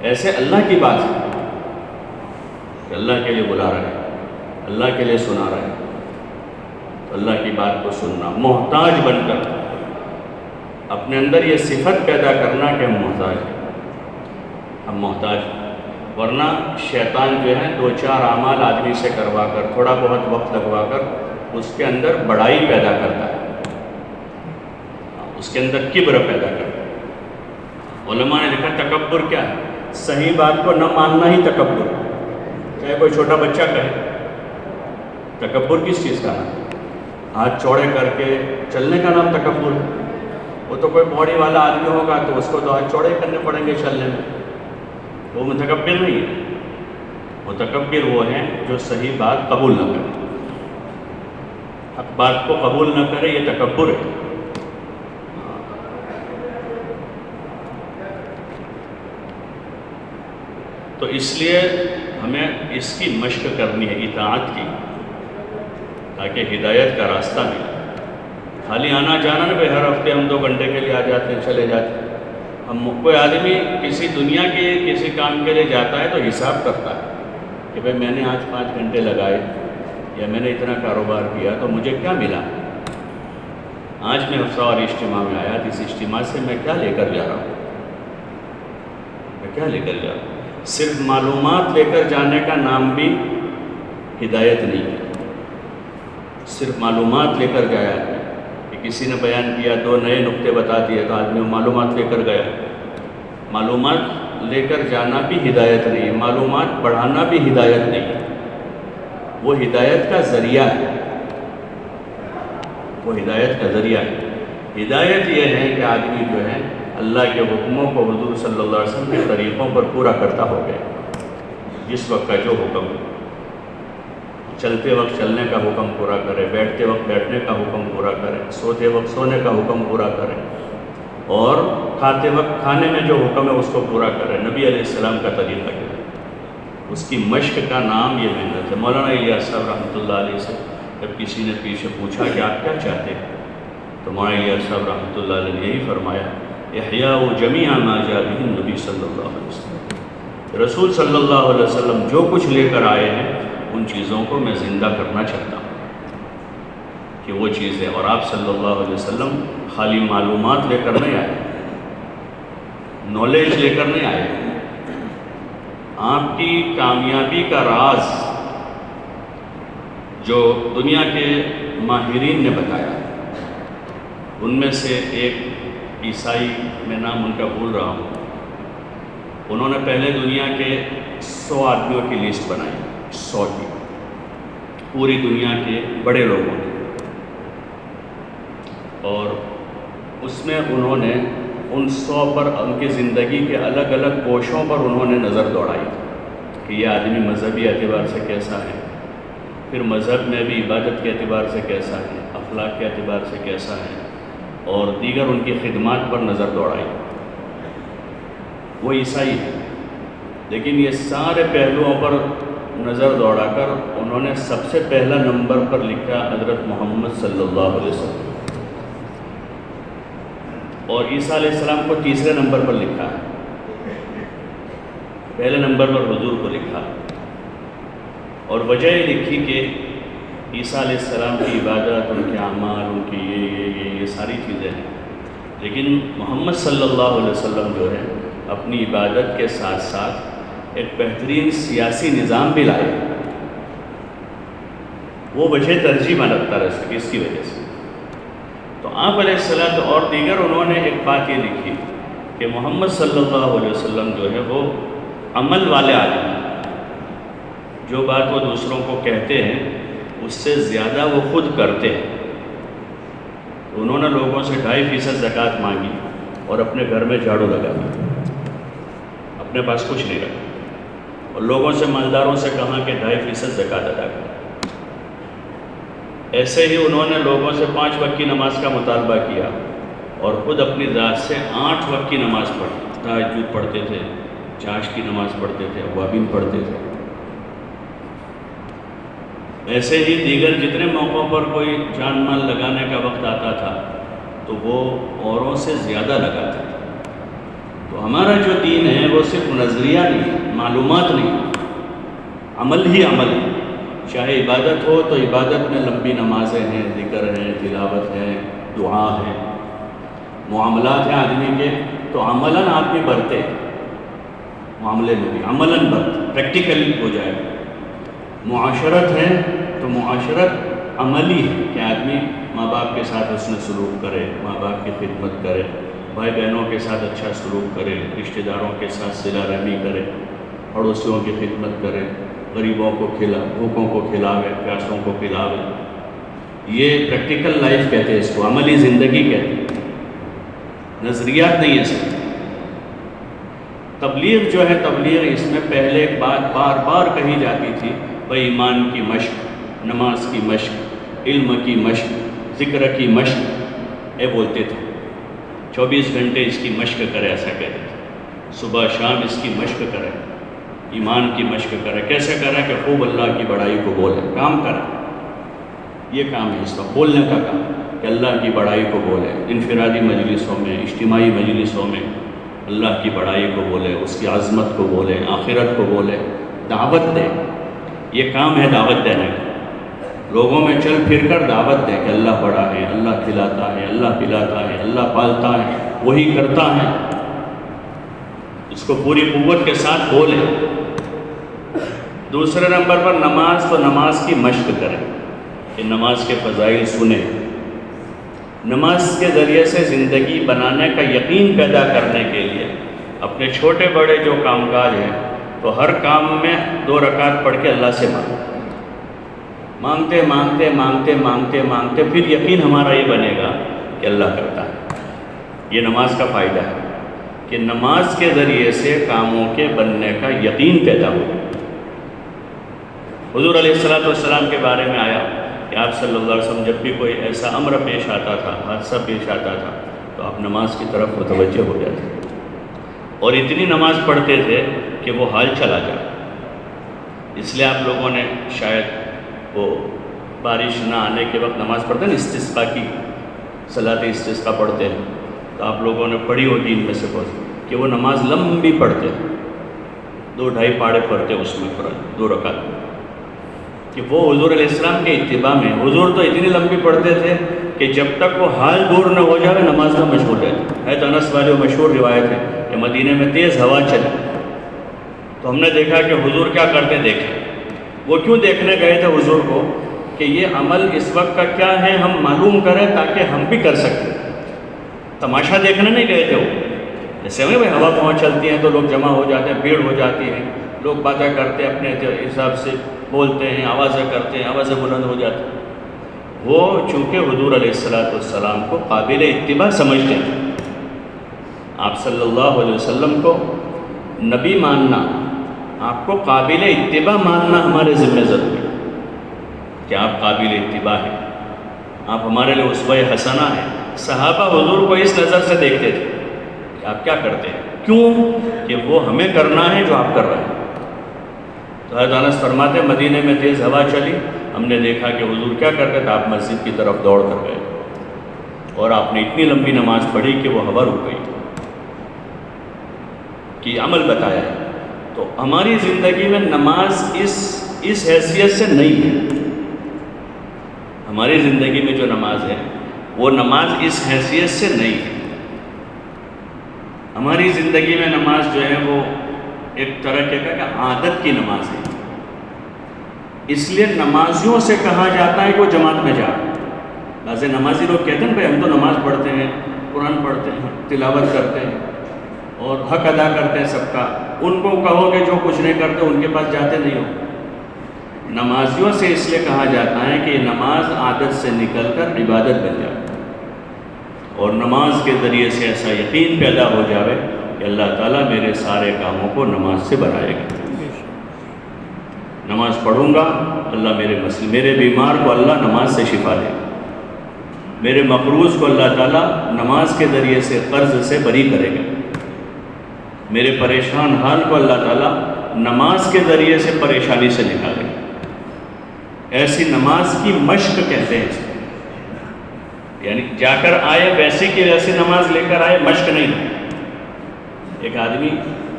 ایسے اللہ کی بات ہے کہ اللہ کے لیے بلا رہے ہیں، اللہ کے لیے سنا رہے ہیں، تو اللہ کی بات کو سننا، محتاج بن کر اپنے اندر یہ صفت پیدا کرنا کہ ہم محتاج ہیں، ہم محتاج ہیں۔ ورنہ شیطان جو ہے 2-4 اعمال آدمی سے کروا کر، تھوڑا بہت وقت لگوا کر اس کے اندر بڑائی پیدا کرتا ہے، اس کے اندر کبر پیدا کرتا ہے۔ علماء نے لکھا تکبر کیا ہے؟ صحیح بات کو نہ ماننا ہی تکبر، چاہے کوئی چھوٹا بچہ کہے۔ تکبر کس چیز کا نام؟ ہاتھ چوڑے کر کے چلنے کا نام تکبر ہے۔ وہ تو کوئی باڈی والا آدمی ہوگا تو اس کو تو ہاتھ چوڑے کرنے پڑیں گے چلنے میں، وہ متکبر نہیں ہے۔ متکبر وہ ہے جو صحیح بات قبول نہ کرے، حق بات کو قبول نہ کرے، یہ تکبر ہے۔ تو اس لیے ہمیں اس کی مشق کرنی ہے، اطاعت کی، تاکہ ہدایت کا راستہ ملے۔ خالی آنا جانا نہ بھائی ہر ہفتے ہم 2 گھنٹے کے لیے آ جاتے ہیں چلے جاتے ہیں. ہم کوئی آدمی کسی دنیا کے کسی کام کے لیے جاتا ہے تو حساب کرتا ہے کہ بھائی میں نے آج 5 گھنٹے لگائے یا میں نے اتنا کاروبار کیا تو مجھے کیا ملا. آج میں ہفتہ اور اجتماع میں آیا تو اس اجتماع سے میں کیا لے کر جا رہا ہوں, میں کیا لے کر جا رہا ہوں. صرف معلومات لے کر جانے کا نام بھی ہدایت نہیں ہے. صرف معلومات لے کر گیا کہ کسی نے بیان کیا 2 نئے نقطے بتا دیے تو آدمی معلومات لے کر گیا. معلومات لے کر جانا بھی ہدایت نہیں ہے, معلومات بڑھانا بھی ہدایت نہیں ہے. وہ ہدایت کا ذریعہ ہے, وہ ہدایت کا ذریعہ ہے. ہدایت یہ ہے کہ آدمی جو ہے اللہ کے حکموں کو حضور صلی اللہ علیہ وسلم کے طریقوں پر پورا کرتا ہو گیا. جس وقت کا جو حکم, چلتے وقت چلنے کا حکم پورا کرے, بیٹھتے وقت بیٹھنے کا حکم پورا کرے, سوتے وقت سونے کا حکم پورا کرے, اور کھاتے وقت کھانے میں جو حکم ہے اس کو پورا کرے. نبی علیہ السلام کا طریقہ کیا ہے, اس کی مشق کا نام یہ محنت ہے. مولانا الیاس صاحب رحمۃ اللہ علیہ سے جب کسی نے پیچھے پوچھا کہ آپ کیا چاہتے ہیں تو مولانا الیاس صاحب رحمۃ اللہ علیہ نے یہی فرمایا, احیاء جمیع ما جاء بہ النبی صلی اللہ علیہ وسلم. رسول صلی اللہ علیہ وسلم جو کچھ لے کر آئے ہیں ان چیزوں کو میں زندہ کرنا چاہتا ہوں کہ وہ چیزیں. اور آپ صلی اللہ علیہ وسلم خالی معلومات لے کر نہیں آئے, نالج لے کر نہیں آئے. آپ کی کامیابی کا راز جو دنیا کے ماہرین نے بتایا, ان میں سے ایک عیسائی, میں نام ان کا بھول رہا ہوں, انہوں نے پہلے دنیا کے 100 آدمیوں کی لسٹ بنائی, 100 کی, پوری دنیا کے بڑے لوگوں کی, اور اس میں انہوں نے ان 100 پر ان کی زندگی کے الگ الگ گوشوں پر انہوں نے نظر دوڑائی کہ یہ آدمی مذہبی اعتبار سے کیسا ہے, پھر مذہب میں بھی عبادت کے اعتبار سے کیسا ہے, اخلاق کے اعتبار سے کیسا ہے, اور دیگر ان کی خدمات پر نظر دوڑائی. وہ عیسائی ہے, لیکن یہ سارے پہلوؤں پر نظر دوڑا کر انہوں نے سب سے پہلا نمبر پر لکھا حضرت محمد صلی اللہ علیہ وسلم, اور عیسیٰ علیہ السلام کو تیسرے نمبر پر لکھا ہے, پہلے نمبر پر حضور کو لکھا. اور وجہ یہ لکھی کہ عیسیٰ علیہ السلام کی عبادت, ان کے اعمال, ان کی یہ ساری چیزیں ہیں, لیکن محمد صلی اللہ علیہ وسلم جو ہے اپنی عبادت کے ساتھ ساتھ ایک بہترین سیاسی نظام بھی لائے. وہ وجہ ترجیح میں رکھتا رہ سکے اس کی وجہ سے. تو آپ علیہ السلام اور دیگر انہوں نے ایک بات یہ لکھی کہ محمد صلی اللہ علیہ وسلم جو ہے وہ عمل والے آدمی, جو بات وہ دوسروں کو کہتے ہیں اس سے زیادہ وہ خود کرتے ہیں. انہوں نے لوگوں سے 2.5% زکوٰۃ مانگی اور اپنے گھر میں جھاڑو لگا دیا, اپنے پاس کچھ نہیں رکھا, اور لوگوں سے مالداروں سے کہا کہ 2.5% زکوٰۃ ادا کریں. ایسے ہی انہوں نے لوگوں سے 5 وقت کی نماز کا مطالبہ کیا اور خود اپنی ذات سے 8 وقت کی نماز پڑھی. تہجد پڑھتے تھے, چاشت کی نماز پڑھتے تھے, اوابین پڑھتے تھے. ایسے ہی دیگر جتنے موقعوں پر کوئی جان مال لگانے کا وقت آتا تھا تو وہ اوروں سے زیادہ لگاتے تھے. تو ہمارا جو دین ہے وہ صرف نظریہ نہیں, معلومات نہیں, عمل ہی عمل ہے. چاہے عبادت ہو تو عبادت میں لمبی نمازیں ہیں, ذکر ہیں, تلاوت ہے, دعا ہے, معاملات ہیں آدمی کے, تو عملاً آدمی برتے, معاملے میں بھی عملاً برتے, پریکٹیکلی ہو جائے. معاشرت ہے تو معاشرت عملی ہے کہ آدمی ماں باپ کے ساتھ حسن سلوک کرے, ماں باپ کی خدمت کرے, بھائی بہنوں کے ساتھ اچھا سلوک کرے, رشتہ داروں کے ساتھ صلہ رحمی کرے, پڑوسیوں کی خدمت کرے, غریبوں کو بھوکوں کو کھلاوے, پیاسوں کو پلاوے. یہ پریکٹیکل لائف کہتے ہیں اس کو, عملی زندگی کہتے ہیں, نظریات نہیں ہے سب. تبلیغ جو ہے, تبلیغ اس میں پہلے ایک بات بار بار کہی جاتی تھی, بھائی ایمان کی مشق, نماز کی مشق, علم کی مشق, ذکر کی مشق, یہ بولتے تھے. 24 گھنٹے اس کی مشق کرے, ایسا کہتے تھے. صبح شام اس کی مشق کرے, ایمان کی مشق کرے. کیسے کرے کہ خوب اللہ کی بڑائی کو بولے, کام کرے. یہ کام ہے اس وقت، بولنے کا کام کہ اللہ کی بڑائی کو بولے، انفرادی مجلسوں میں، اجتماعی مجلسوں میں اللہ کی بڑائی کو بولے، اس کی عظمت کو بولے، آخرت کو بولے، دعوت دے۔ یہ کام ہے دعوت دینے کا، لوگوں میں چل پھر کر دعوت دے کہ اللہ بڑا ہے، اللہ کھلاتا ہے، اللہ پلاتا ہے، اللہ پالتا ہے، وہی کرتا ہے، اس کو پوری قوت کے ساتھ بولے۔ دوسرے نمبر پر نماز، تو نماز کی مشق کریں کہ نماز کے فضائل سنیں، نماز کے ذریعے سے زندگی بنانے کا یقین پیدا کرنے کے لیے اپنے چھوٹے بڑے جو کام کاج ہیں تو ہر کام میں 2 رکعت پڑھ کے اللہ سے مانگتے مانگتے مانگتے مانگتے مانگتے پھر یقین ہمارا یہ بنے گا کہ اللہ کرتا ہے۔ یہ نماز کا فائدہ ہے کہ نماز کے ذریعے سے کاموں کے بننے کا یقین پیدا ہو۔ حضور علیہ السلام کے بارے میں آیا کہ آپ صلی اللہ علیہ وسلم جب بھی کوئی ایسا امر پیش آتا تھا، حادثہ پیش آتا تھا، تو آپ نماز کی طرف متوجہ ہو جاتے اور اتنی نماز پڑھتے تھے کہ وہ حال چلا جائے۔ اس لیے آپ لوگوں نے شاید وہ بارش نہ آنے کے وقت نماز پڑھتے ہیں، استسقاء کی صلاۃ استسقاء پڑھتے ہیں، تو آپ لوگوں نے پڑھی ہوتی ان میں سے بہت کہ وہ نماز لمبی پڑھتے، 2-2.5 پاڑے پڑھتے اس میں قرآن 2 رکعت، کہ وہ حضور علیہ السلام کے اتباع میں۔ حضور تو اتنی لمبی پڑھتے تھے کہ جب تک وہ حال دور نہ ہو جائے نماز نہ مشغول رہے۔ تو انس والی وہ مشہور روایت ہے کہ مدینے میں تیز ہوا چلی تو ہم نے دیکھا کہ حضور کیا کرتے، دیکھیں وہ کیوں دیکھنے گئے تھے حضور کو کہ یہ عمل اس وقت کا کیا ہے ہم معلوم کریں تاکہ ہم بھی کر سکیں۔ تماشا دیکھنے نہیں گئے تھے وہ، جیسے ہمیں بھائی ہوا پہنچ چلتی ہیں تو لوگ جمع ہو جاتے ہیں، بھیڑ ہو جاتی ہے، لوگ باتیں کرتے ہیں، اپنے حساب سے بولتے ہیں، آوازیں کرتے ہیں، آوازیں بلند ہو جاتی ہیں۔ وہ چونکہ حضور علیہ السلام کو قابل اتباع سمجھتے ہیں، آپ صلی اللہ علیہ وسلم کو نبی ماننا، آپ کو قابل اتباع ماننا ہمارے ذمہ ضروری ہے کہ آپ قابل اتباع ہیں، آپ ہمارے لیے اسوہ حسنہ ہیں۔ صحابہ حضور کو اس نظر سے دیکھتے تھے کہ آپ کیا کرتے ہیں، کیوں کہ وہ ہمیں کرنا ہے جو آپ کر رہے ہیں۔ تو حضرت انس فرماتے مدینے میں تیز ہوا چلی، ہم نے دیکھا کہ حضور کیا کرتے تھے، آپ مسجد کی طرف دوڑ کر گئے اور آپ نے اتنی لمبی نماز پڑھی کہ وہ ہوا رک گئی کہ عمل بتایا ہے۔ تو ہماری زندگی میں نماز اس حیثیت سے نہیں ہے، ہماری زندگی میں جو نماز ہے وہ نماز اس حیثیت سے نہیں ہے۔ ہماری زندگی میں نماز جو ہے وہ ایک طرح کے کہ عادت کی نماز ہے، اس لیے نمازیوں سے کہا جاتا ہے کہ وہ جماعت میں جا۔ بعض نمازی لوگ کہتے ہیں بھائی ہم تو نماز پڑھتے ہیں، قرآن پڑھتے ہیں، تلاوت کرتے ہیں اور حق ادا کرتے ہیں سب کا، ان کو کہو کہ جو کچھ نہیں کرتے ان کے پاس جاتے نہیں ہو۔ نمازیوں سے اس لیے کہا جاتا ہے کہ یہ نماز عادت سے نکل کر عبادت بن جائے اور نماز کے ذریعے سے ایسا یقین پیدا ہو جائے کہ اللہ تعالیٰ میرے سارے کاموں کو نماز سے بنائے گا۔ نماز پڑھوں گا اللہ میرے بیمار کو اللہ نماز سے شفا دے، میرے مقروض کو اللہ تعالیٰ نماز کے ذریعے سے قرض سے بری کرے گا، میرے پریشان حال کو اللہ تعالیٰ نماز کے ذریعے سے پریشانی سے نکالے گا۔ ایسی نماز کی مشق کہتے ہیں اس کو، یعنی جا کر آئے ویسی کی ویسی نماز لے کر آئے، مشق نہیں ہے۔ ایک آدمی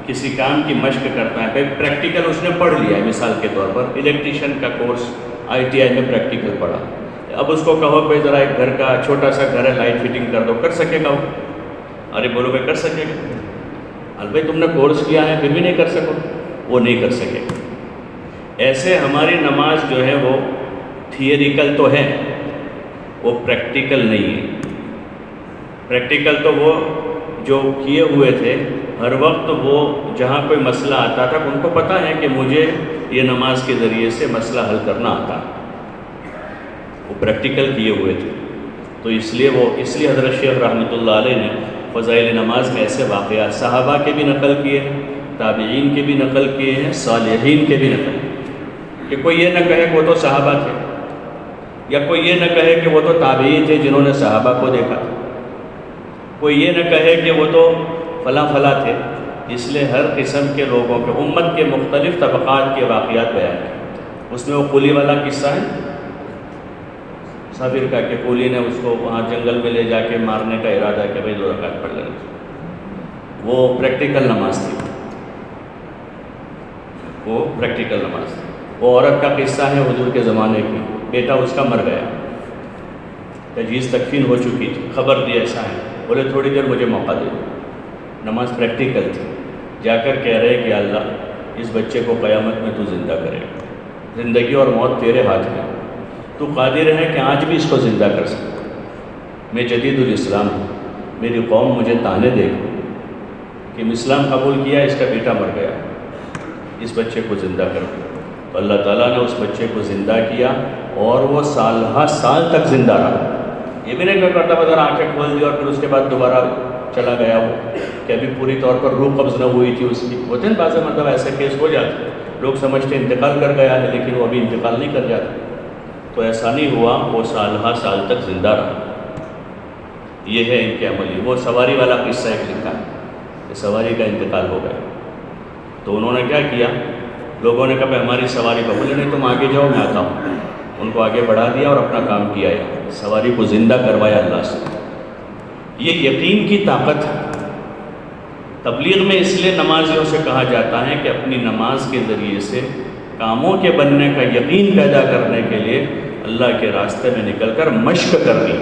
کسی کام کی مشق کرتا ہے، پریکٹیکل اس نے پڑھ لیا ہے، مثال کے طور پر الیکٹریشین کا کورس ITI میں پریکٹیکل پڑھا، اب اس کو کہو بھائی ذرا ایک گھر کا چھوٹا سا گھر ہے لائٹ فٹنگ کر دو، کر سکے گا وہ؟ ارے بولو بھائی کر سکے گا؟ ارے بھائی تم نے کورس کیا ہے پھر بھی نہیں کر سکو، وہ نہیں کر سکے گا۔ ایسے ہماری نماز جو ہے وہ تھیوریکل تو ہے، وہ پریکٹیکل نہیں ہے۔ پریکٹیکل تو وہ جو کیے ہوئے تھے ہر وقت، وہ جہاں کوئی مسئلہ آتا تھا ان کو پتہ ہے کہ مجھے یہ نماز کے ذریعے سے مسئلہ حل کرنا آتا، وہ پریکٹیکل کیے ہوئے تھے۔ تو اس لیے حضرت شیخ رحمۃ اللہ علیہ نے فضائل نماز میں ایسے واقعات صحابہ کے بھی نقل کیے ہیں، تابعین کے بھی نقل کیے ہیں، صالحین کے بھی نقل کیے، کہ کوئی یہ نہ کہے کہ وہ تو صحابہ تھے، یا کوئی یہ نہ کہے کہ وہ تو تابعین تھے جنہوں نے صحابہ کو دیکھا تھا، کوئی یہ نہ کہے کہ وہ تو فلاں فلاں تھے۔ اس لیے ہر قسم کے لوگوں کے امت کے مختلف طبقات کے واقعات بیان ہیں۔ اس میں وہ قلی والا قصہ ہے، مسافر کا کہ کولی نے اس کو وہاں جنگل میں لے جا کے مارنے کا ارادہ کیا، بھائی 2 رکعت پڑھ لینا. وہ پریکٹیکل نماز تھی، وہ پریکٹیکل نماز تھی. وہ عورت کا قصہ ہے حضور کے زمانے کی، بیٹا اس کا مر گیا، تجہیز تکفین ہو چکی تھی، خبر دی ایسا ہے، بولے تھوڑی دیر مجھے موقع دے دو. نماز پریکٹیکل تھی. جا کر کہہ رہے کہ اللہ اس بچے کو قیامت میں تو زندہ کرے، زندگی اور موت تیرے ہاتھ میں، تو قادر ہے کہ آج بھی اس کو زندہ کر سکتا. میں جدید الاسلام ہوں، میری قوم مجھے تانے دے گی کہ اسلام قبول کیا، اس کا بیٹا مر گیا، اس بچے کو زندہ کر دیا. تو اللہ تعالیٰ نے اس بچے کو زندہ کیا اور وہ سال تک زندہ رہا. یہ بھی نہیں کرتا بذرا آنکھیں کھول دی اور پھر اس کے بعد دوبارہ چلا گیا وہ، کہ ابھی پوری طور پر روح قبض نہ ہوئی تھی اس کی. ہوتے ہیں بعض مطلب ایسے کیس ہو جاتے، لوگ سمجھتے انتقال کر گیا ہے لیکن وہ ابھی انتقال نہیں کر جاتا. تو ایسا نہیں ہوا، وہ سال تک زندہ رہا. یہ ہے ان کے عملی. وہ سواری والا قصہ ایک لکھا ہے کہ سواری کا انتقال ہو گیا تو انہوں نے کیا کیا، لوگوں نے کہا کہ ہماری سواری کو، بولے نہیں تم آگے جاؤ میں آتا ہوں. ان کو آگے بڑھا دیا اور اپنا کام کیا ہے، سواری کو زندہ کروایا اللہ سے. یہ یقین کی طاقت ہے. تبلیغ میں اس لیے نمازیوں سے کہا جاتا ہے کہ اپنی نماز کے ذریعے سے کاموں کے بننے کا یقین پیدا کرنے کے لیے اللہ کے راستے میں نکل کر مشق کرنی.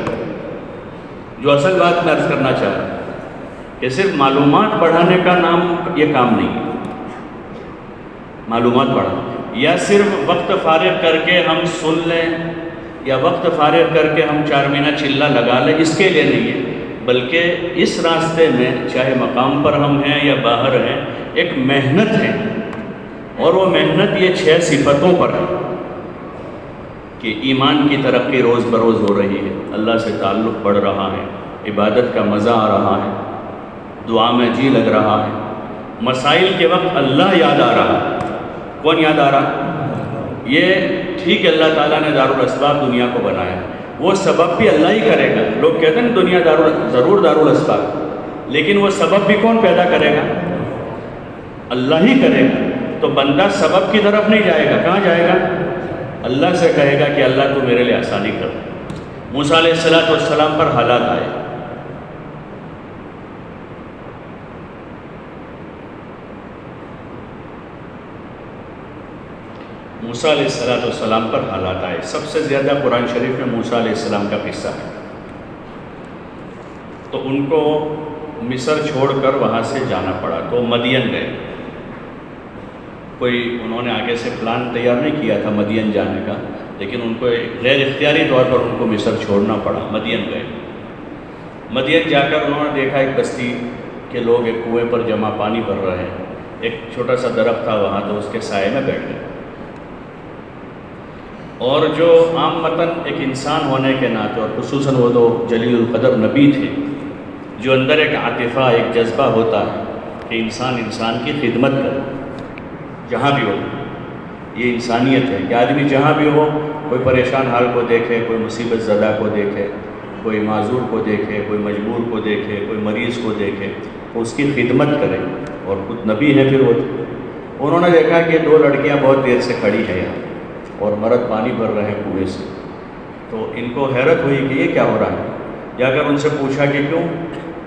جو اصل بات میں عرض کرنا چاہ رہا ہوں کہ صرف معلومات بڑھانے کا نام یہ کام نہیں ہے. معلومات بڑھانا یا صرف وقت فارغ کر کے ہم سن لیں یا وقت فارغ کر کے ہم 4 مہینہ چلہ لگا لیں، اس کے لیے نہیں ہے، بلکہ اس راستے میں چاہے مقام پر ہم ہیں یا باہر ہیں ایک محنت ہے. اور وہ محنت یہ 6 صفتوں پر ہے کہ ایمان کی ترقی روز بروز ہو رہی ہے، اللہ سے تعلق بڑھ رہا ہے، عبادت کا مزہ آ رہا ہے، دعا میں جی لگ رہا ہے، مسائل کے وقت اللہ یاد آ رہا ہے. کون یاد آ رہا؟ یہ ٹھیک ہے، اللہ تعالیٰ نے دارالاسباب دنیا کو بنایا، وہ سبب بھی اللہ ہی کرے گا. لوگ کہتے ہیں دنیا ضرور دارالاسباب، لیکن وہ سبب بھی کون پیدا کرے گا؟ اللہ ہی کرے گا. تو بندہ سبب کی طرف نہیں جائے گا، کہاں جائے گا؟ اللہ سے کہے گا کہ اللہ تو میرے لیے آسانی کر. موسیٰ علیہ السلام پر حالات آئے، موسیٰ علیہ السلام پر حالات آئے. سب سے زیادہ قرآن شریف میں موسیٰ علیہ السلام کا قصہ ہے. تو ان کو مصر چھوڑ کر وہاں سے جانا پڑا، تو مدین گئے. کوئی انہوں نے آگے سے پلان تیار نہیں کیا تھا مدین جانے کا، لیکن ان کو غیر اختیاری طور پر ان کو مصر چھوڑنا پڑا. مدین گئے. مدین جا کر انہوں نے دیکھا ایک بستی کے لوگ ایک کنویں پر جمع پانی بھر رہے ہیں. ایک چھوٹا سا درخت تھا وہاں، تو اس کے سائے میں بیٹھ گئے. اور جو عام متن ایک انسان ہونے کے ناطے، اور خصوصاً وہ تو جلیل القدر نبی تھے، جو اندر ایک عاطفہ، ایک جذبہ ہوتا ہے کہ انسان کی خدمت کرے جہاں بھی ہو. یہ انسانیت ہے کہ آدمی جہاں بھی ہو، کوئی پریشان حال کو دیکھے، کوئی مصیبت زدہ کو دیکھے، کوئی معذور کو دیکھے، کوئی مجبور کو دیکھے، کوئی مریض کو دیکھے، تو اس کی خدمت کرے. اور خود نبی ہے. پھر وہ انہوں نے دیکھا کہ 2 لڑکیاں بہت دیر سے کھڑی ہیں یہاں اور مرد پانی بھر رہے ہیں کنویں سے. تو ان کو حیرت ہوئی کہ یہ کیا ہو رہا ہے. جا کر ان سے پوچھا کہ کیوں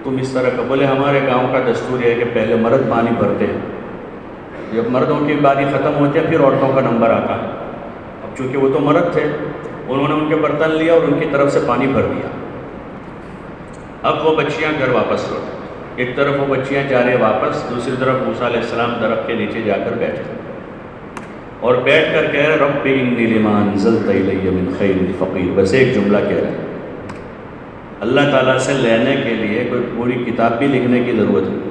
تم اس طرح کا؟ بولے ہمارے گاؤں کا دستور ہے کہ پہلے مرد پانی بھرتے ہیں، جب مردوں کی باری ختم ہوتی ہے پھر عورتوں کا نمبر آتا ہے. اب چونکہ وہ تو مرد تھے، انہوں نے ان کے برتن لیا اور ان کی طرف سے پانی بھر دیا. اب وہ بچیاں گھر واپس لوٹیں. ایک طرف وہ بچیاں جا رہے واپس، دوسری طرف موسیٰ علیہ السلام درخت کے نیچے جا کر بیٹھے اور بیٹھ کر کہہ رہے رب انی لما انزلت الی من خیر فقیر. بس ایک جملہ کہہ رہے ہیں. اللہ تعالیٰ سے لینے کے لیے کوئی پوری کتاب بھی لکھنے کی ضرورت نہیں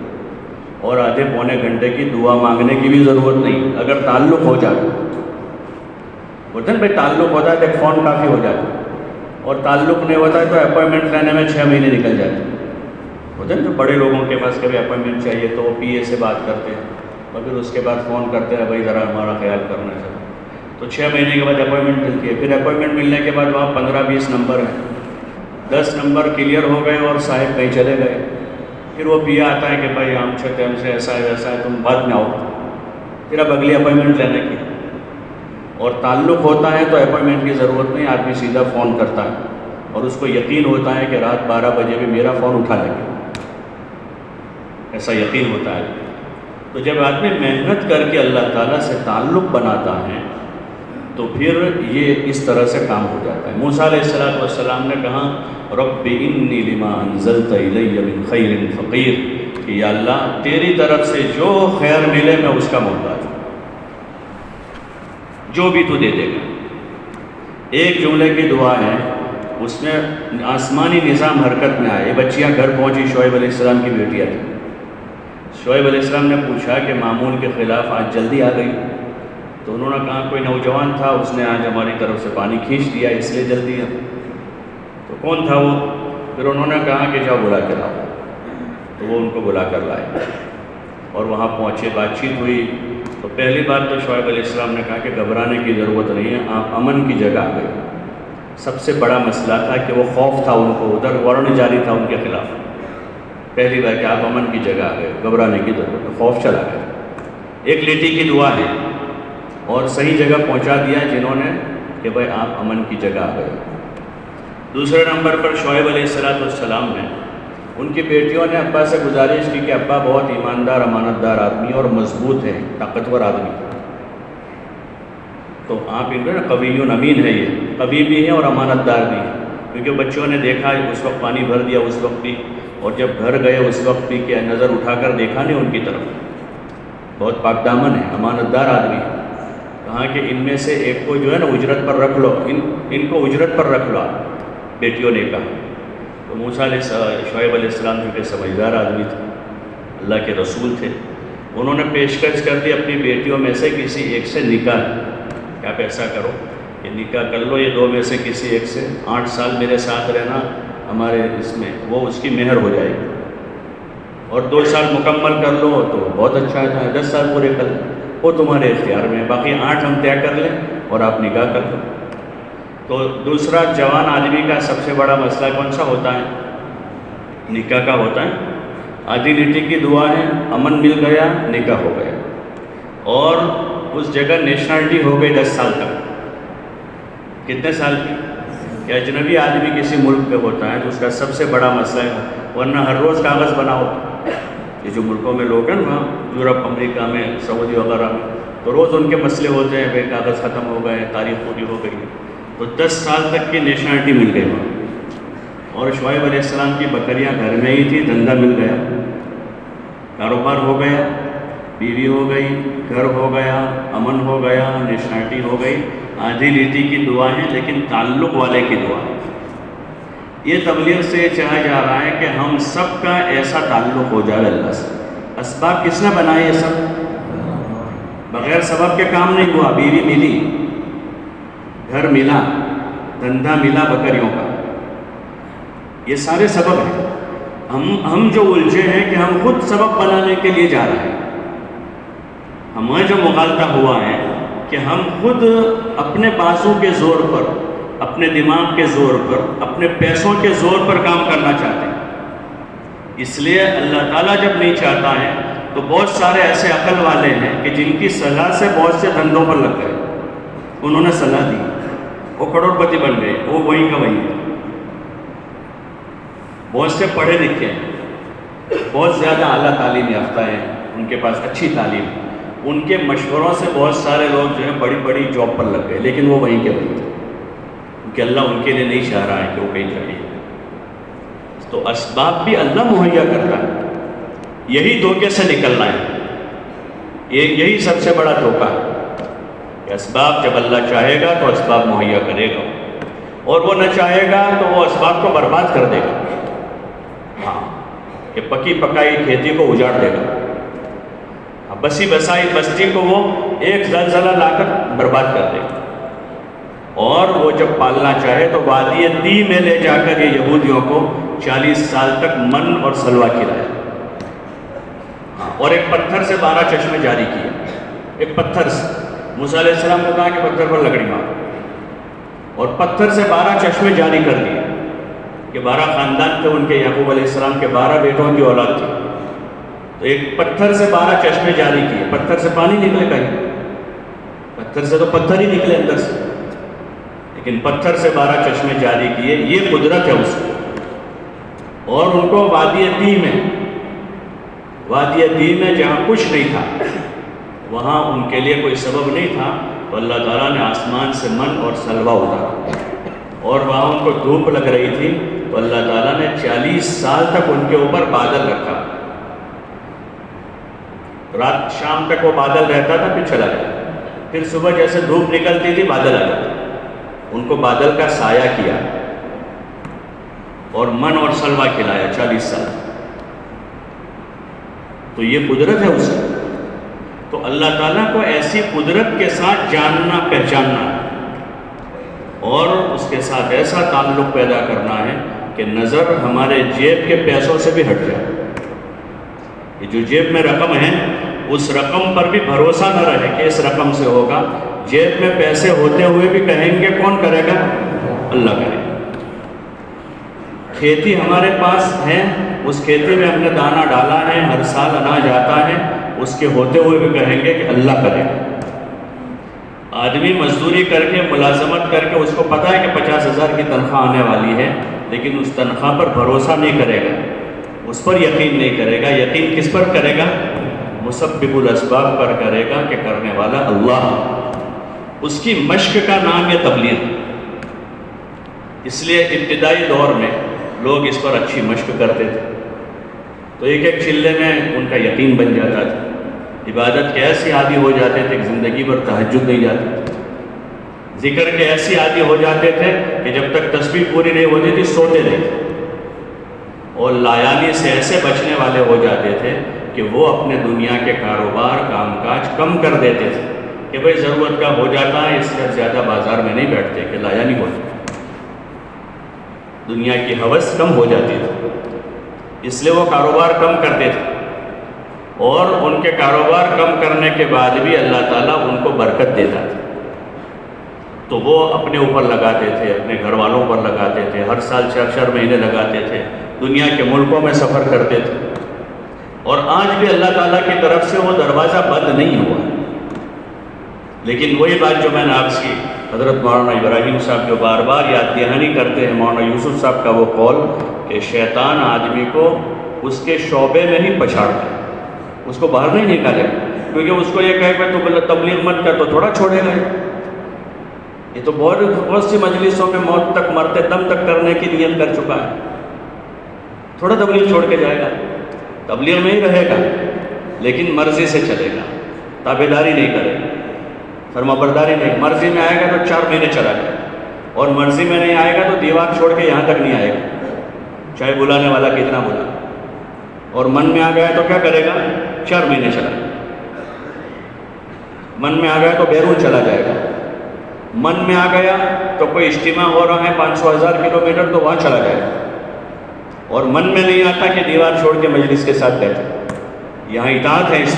اور آدھے پونے گھنٹے کی دعا مانگنے کی بھی ضرورت نہیں. اگر تعلق ہو جائے، بولتے ہیں بھائی تعلق ہوتا ہے تو ایک فون کافی ہو جاتا ہے، اور تعلق نہیں ہوتا ہے تو اپوائنٹمنٹ لینے میں 6 مہینے نکل جاتے ہیں. ہوتے ہیں جو بڑے لوگوں کے پاس کبھی اپوائنٹمنٹ چاہیے تو وہ پی اے سے بات کرتے ہیں اور پھر اس کے بعد فون کرتے ہیں بھائی ذرا ہمارا خیال کرنا ہے. تو 6 مہینے کے بعد اپوائنٹمنٹ ملتی ہے. پھر اپوائنٹمنٹ ملنے کے بعد وہاں 15-20 نمبر ہیں، 10 نمبر کلیئر ہو گئے اور صاحب کہیں چلے گئے. پھر وہ پی آتا ہے کہ بھائی ہم ہم سے ایسا ہے ویسا ہے، تم بعد میں آؤ. پھر اب اگلی اپوائنٹمنٹ لینے کی. اور تعلق ہوتا ہے تو اپائنٹمنٹ کی ضرورت نہیں، آدمی سیدھا فون کرتا ہے اور اس کو یقین ہوتا ہے کہ رات 12 بجے بھی میرا فون اٹھا لے گا، ایسا یقین ہوتا ہے۔ تو جب آدمی محنت کر کے اللہ تعالیٰ سے تعلق بناتا ہے تو پھر یہ اس طرح سے کام ہو جاتا ہے۔ موسیٰ علیہ السلام نے کہا رب انی لما انزلت الی من خیر فقیر، کہ یا اللہ تیری طرف سے جو خیر ملے میں اس کا محتاج ہوں، جو بھی تو دے دے گا۔ ایک جملے کی دعا ہے، اس میں آسمانی نظام حرکت میں آئے۔ بچیاں گھر پہنچی، شعیب علیہ السلام کی بیٹیاں تھیں۔ شعیب علیہ السلام نے پوچھا کہ معمول کے خلاف آج جلدی آ گئی؟ تو انہوں نے کہا کوئی نوجوان تھا، اس نے آج ہماری طرف سے پانی کھینچ دیا، اس لیے جلدی ہے۔ تو کون تھا وہ؟ پھر انہوں نے کہا کہ جاؤ بلا کے لاؤ۔ تو وہ ان کو بلا کر لائے اور وہاں پہنچے، بات چیت ہوئی۔ تو پہلی بات تو شعیب علیہ السلام نے کہا کہ گھبرانے کی ضرورت نہیں ہے، آپ امن کی جگہ آ گئے۔ سب سے بڑا مسئلہ تھا کہ وہ خوف تھا ان کو، ادھر وارنٹ جاری تھا ان کے خلاف۔ پہلی بار کہ آپ امن کی جگہ آ گئے، گھبرانے کی ضرورت ہے، خوف چلا گیا۔ ایک لیٹی کی دعا ہے اور صحیح جگہ پہنچا دیا جنہوں نے کہ بھائی آپ امن کی جگہ آ گئے۔ دوسرے نمبر پر شعیب علیہ السلام نے، ان کی بیٹیوں نے ابا سے گزارش کی کہ ابا بہت ایماندار امانت دار آدمی اور مضبوط ہے، طاقتور آدمی، تو آپ ان کو نا قوی امین ہے، یہ قوی بھی ہے اور امانت دار بھی ہے، کیونکہ بچوں نے دیکھا اس وقت پانی بھر دیا، اس وقت بھی، اور جب گھر گئے اس وقت بھی کہ نظر اٹھا کر دیکھا نہیں ان کی طرف، بہت پاک دامن ہے، امانت دار آدمی ہے۔ کہا کہ ان میں سے ایک کو جو ہے نا اجرت پر رکھ لو، ان کو اجرت پر رکھ لو، بیٹیوں نے کہا۔ تو شعیب علیہ السلام جو کہ سمجھدار آدمی تھے، اللہ کے رسول تھے، انہوں نے پیشکش کر دی اپنی بیٹیوں میں سے کسی ایک سے نکاح، کہ آپ ایسا کرو کہ نکاح کر لو، یہ دو میں سے کسی ایک سے 8 سال میرے ساتھ رہنا ہمارے اس میں، وہ اس کی مہر ہو جائے گی، اور 2 سال مکمل کر لو تو بہت اچھا ہے، 10 سال پورے کر لیں، وہ تمہارے اختیار میں، باقی 8 ہم طے کر لیں اور آپ نکاح کر لو۔ تو دوسرا جوان آدمی کا سب سے بڑا مسئلہ کون سا ہوتا ہے؟ نکاح کا ہوتا ہے۔ آدھی لیٹی کی دعا ہے، امن مل گیا، نکاح ہو گیا، اور اس جگہ نیشنلٹی ہو گئی 10 سال تک۔ کتنے سال کی؟ کہ اجنبی آدمی کسی ملک پہ ہوتا ہے تو اس کا سب سے بڑا مسئلہ ہے، ورنہ ہر روز کاغذ بناؤ، یہ جو ملکوں میں لوگ ہیں نا، یورپ، امریکہ میں، سعودی وغیرہ میں، تو روز ان کے مسئلے ہوتے ہیں، بھائی کاغذ ختم ہو گئے، تاریخ پوری ہو گئی، تو 10 سال تک کی نیشنلٹی مل گئی وہاں۔ اور شعیب علیہ السلام کی بکریاں گھر میں ہی تھی، دھندا مل گیا، کاروبار ہو گیا، بیوی ہو گئی، گھر ہو گیا، امن ہو گیا، نیشنلٹی ہو گئی۔ آدھی لیٹی کی دعا ہے لیکن تعلق والے کی دعا ہے۔ یہ تبلیغ سے یہ چاہا جا رہا ہے کہ ہم سب کا ایسا تعلق ہو جائے اللہ سے۔ اسباب کس نے بنائے؟ یہ سب بغیر سبب کے کام نہیں ہوا۔ بیوی ملی، گھر ملا، دھندا ملا بکریوں کا، یہ سارے سبب ہیں۔ ہم جو الجھے ہیں کہ ہم خود سبب بنانے کے لیے جا رہے ہیں، ہمیں جو مغالطہ ہوا ہے کہ ہم خود اپنے بازو کے زور پر، اپنے دماغ کے زور پر، اپنے پیسوں کے زور پر کام کرنا چاہتے ہیں۔ اس لیے اللہ تعالیٰ جب نہیں چاہتا ہے تو بہت سارے ایسے عقل والے ہیں کہ جن کی صلاح سے بہت سے دھندوں پر لگ گئے، انہوں نے صلاح دی، وہ کروڑ پتی بن گئے، وہ وہیں کا وہیں ہے۔ بہت سے پڑھے لکھے ہیں، بہت زیادہ اعلیٰ تعلیم یافتہ ہیں، ان کے پاس اچھی تعلیم، ان کے مشوروں سے بہت سارے لوگ جو ہیں بڑی بڑی جاب پر لگ گئے، لیکن وہ وہیں کے وہیں تھے، کیونکہ اللہ ان کے لیے نہیں چاہ رہا ہے کہ وہ کہیں جائیں۔ تو اسباب بھی اللہ مہیا کرتا ہے، یہی دھوکے سے نکلنا ہے، یہی سب سے بڑا دھوکہ ہے کہ اسباب جب اللہ چاہے گا تو اسباب مہیا کرے گا، اور وہ نہ چاہے گا تو وہ اسباب کو برباد کر دے گا۔ ہاں، کہ پکی پکائی کھیتی کو اجاڑ دے گا، بسی بسائی بستی کو وہ ایک زلزلہ لا کر برباد کر دے گا، اور وہ جب پالنا چاہے تو وادی تی میں لے جا کر یہ یہودیوں کو 40 سال تک من اور سلوا کھلایا، اور ایک پتھر سے 12 چشمے جاری کیے، ایک پتھر سے۔ موسیٰ علیہ السلام کو کہا کہ پتھر پر لکڑی مار، اور پتھر سے 12 چشمے جاری کر دیے کہ 12 خاندان تھے ان کے، یعقوب علیہ السلام کے 12 بیٹوں کی اولاد تھی، تو ایک پتھر سے 12 چشمے جاری کیے، پتھر سے پانی نکلے کہیں، پتھر سے تو پتھر ہی نکلے اندر سے، لیکن پتھر سے 12 چشمے جاری کیے، یہ قدرت ہے اس کی۔ اور ان کو وادی دیم میں جہاں کچھ نہیں تھا، وہاں ان کے لیے کوئی سبب نہیں تھا، تو اللہ تعالیٰ نے آسمان سے من اور سلوہ اتارا، اور وہاں ان کو دھوپ لگ رہی تھی، تو اللہ تعالیٰ نے 40 سال تک ان کے اوپر بادل رکھا۔ رات شام تک وہ بادل رہتا تھا، پھر چلا جاتا، پھر صبح جیسے دھوپ نکلتی تھی بادل آ جاتا، ان کو بادل کا سایہ کیا اور من اور سلوہ کھلایا 40 سال۔ تو یہ قدرت ہے اس کی۔ تو اللہ تعالیٰ کو ایسی قدرت کے ساتھ جاننا پہچاننا اور اس کے ساتھ ایسا تعلق پیدا کرنا ہے کہ نظر ہمارے جیب کے پیسوں سے بھی ہٹ جائے۔ یہ جو جیب میں رقم ہے، اس رقم پر بھی بھروسہ نہ رہے کہ اس رقم سے ہوگا۔ جیب میں پیسے ہوتے ہوئے بھی کہیں گے کون کرے گا؟ اللہ کرے گا۔ کھیتی ہمارے پاس ہے، اس کھیتی میں ہم نے دانہ ڈالا ہے، ہر سال اناج آتا ہے، اس کے ہوتے ہوئے بھی کہیں گے کہ اللہ کرے گا۔ آدمی مزدوری کر کے ملازمت کر کے اس کو پتہ ہے کہ 50,000 کی تنخواہ آنے والی ہے، لیکن اس تنخواہ پر بھروسہ نہیں کرے گا، اس پر یقین نہیں کرے گا۔ یقین کس پر کرے گا؟ مسبب الاسباب پر کرے گا کہ کرنے والا اللہ۔ اس کی مشق کا نام یہ تبلیغ۔ اس لیے ابتدائی دور میں لوگ اس پر اچھی مشق کرتے تھے، تو ایک ایک چلے میں ان کا یقین بن جاتا تھا۔ عبادت کے ایسے عادی ہو جاتے تھے کہ زندگی بھر تہجد نہیں جاتے تھے، ذکر کے ایسے عادی ہو جاتے تھے کہ جب تک تسبیح پوری نہیں ہوتی تھی سوتے نہیں تھے، اور لایانی سے ایسے بچنے والے ہو جاتے تھے کہ وہ اپنے دنیا کے کاروبار کام کاج کم کر دیتے تھے کہ بھئی ضرورت کا ہو جاتا ہے، اس لیے زیادہ بازار میں نہیں بیٹھتے کہ لایانی ہو جائے۔ دنیا کی ہوس کم ہو جاتی تھی، اس لیے وہ کاروبار کم کرتے تھے، اور ان کے کاروبار کم کرنے کے بعد بھی اللہ تعالیٰ ان کو برکت دیتا تھا، تو وہ اپنے اوپر لگاتے تھے، اپنے گھر والوں پر لگاتے تھے، ہر سال 4 مہینے لگاتے تھے، دنیا کے ملکوں میں سفر کرتے تھے، اور آج بھی اللہ تعالیٰ کی طرف سے وہ دروازہ بند نہیں ہوا۔ لیکن وہی بات جو میں نے آپ کی حضرت مولانا ابراہیم صاحب جو بار بار یاد دہانی کرتے ہیں، مولانا یوسف صاحب کا وہ قول کہ شیطان آدمی کو اس کے شعبے میں ہی پچھاڑتا ہے، اس کو باہر نہیں نکالے، کیونکہ اس کو یہ کہے کہ تو تبلیغ مت کر تو تھوڑا چھوڑے گا۔ یہ تو بہت سی مجلسوں میں موت تک مرتے دم تک کرنے کی نیت کر چکا ہے، تھوڑا تبلیغ چھوڑ کے جائے گا، تبلیغ میں ہی رہے گا، لیکن مرضی سے چلے گا، تابعداری نہیں کرے گا، فرما برداری نہیں۔ مرضی میں آئے گا تو 4 مہینے چلا جائے، اور مرضی میں نہیں آئے گا تو دیوار چھوڑ کے یہاں تک نہیں آئے گا، چاہے بلانے والا کتنا بلا۔ اور من میں آ گیا تو کیا کرے گا؟ 4 مہینے چلا جائے، من میں آ گیا تو بیرون چلا جائے گا، من میں آ گیا تو کوئی اجتماع ہو رہا ہے 500,000 کلومیٹر تو وہاں چلا جائے گا، اور من میں نہیں آتا کہ دیوار چھوڑ کے مجلس کے ساتھ بیٹھے۔ یہاں اطاعت ہے، اس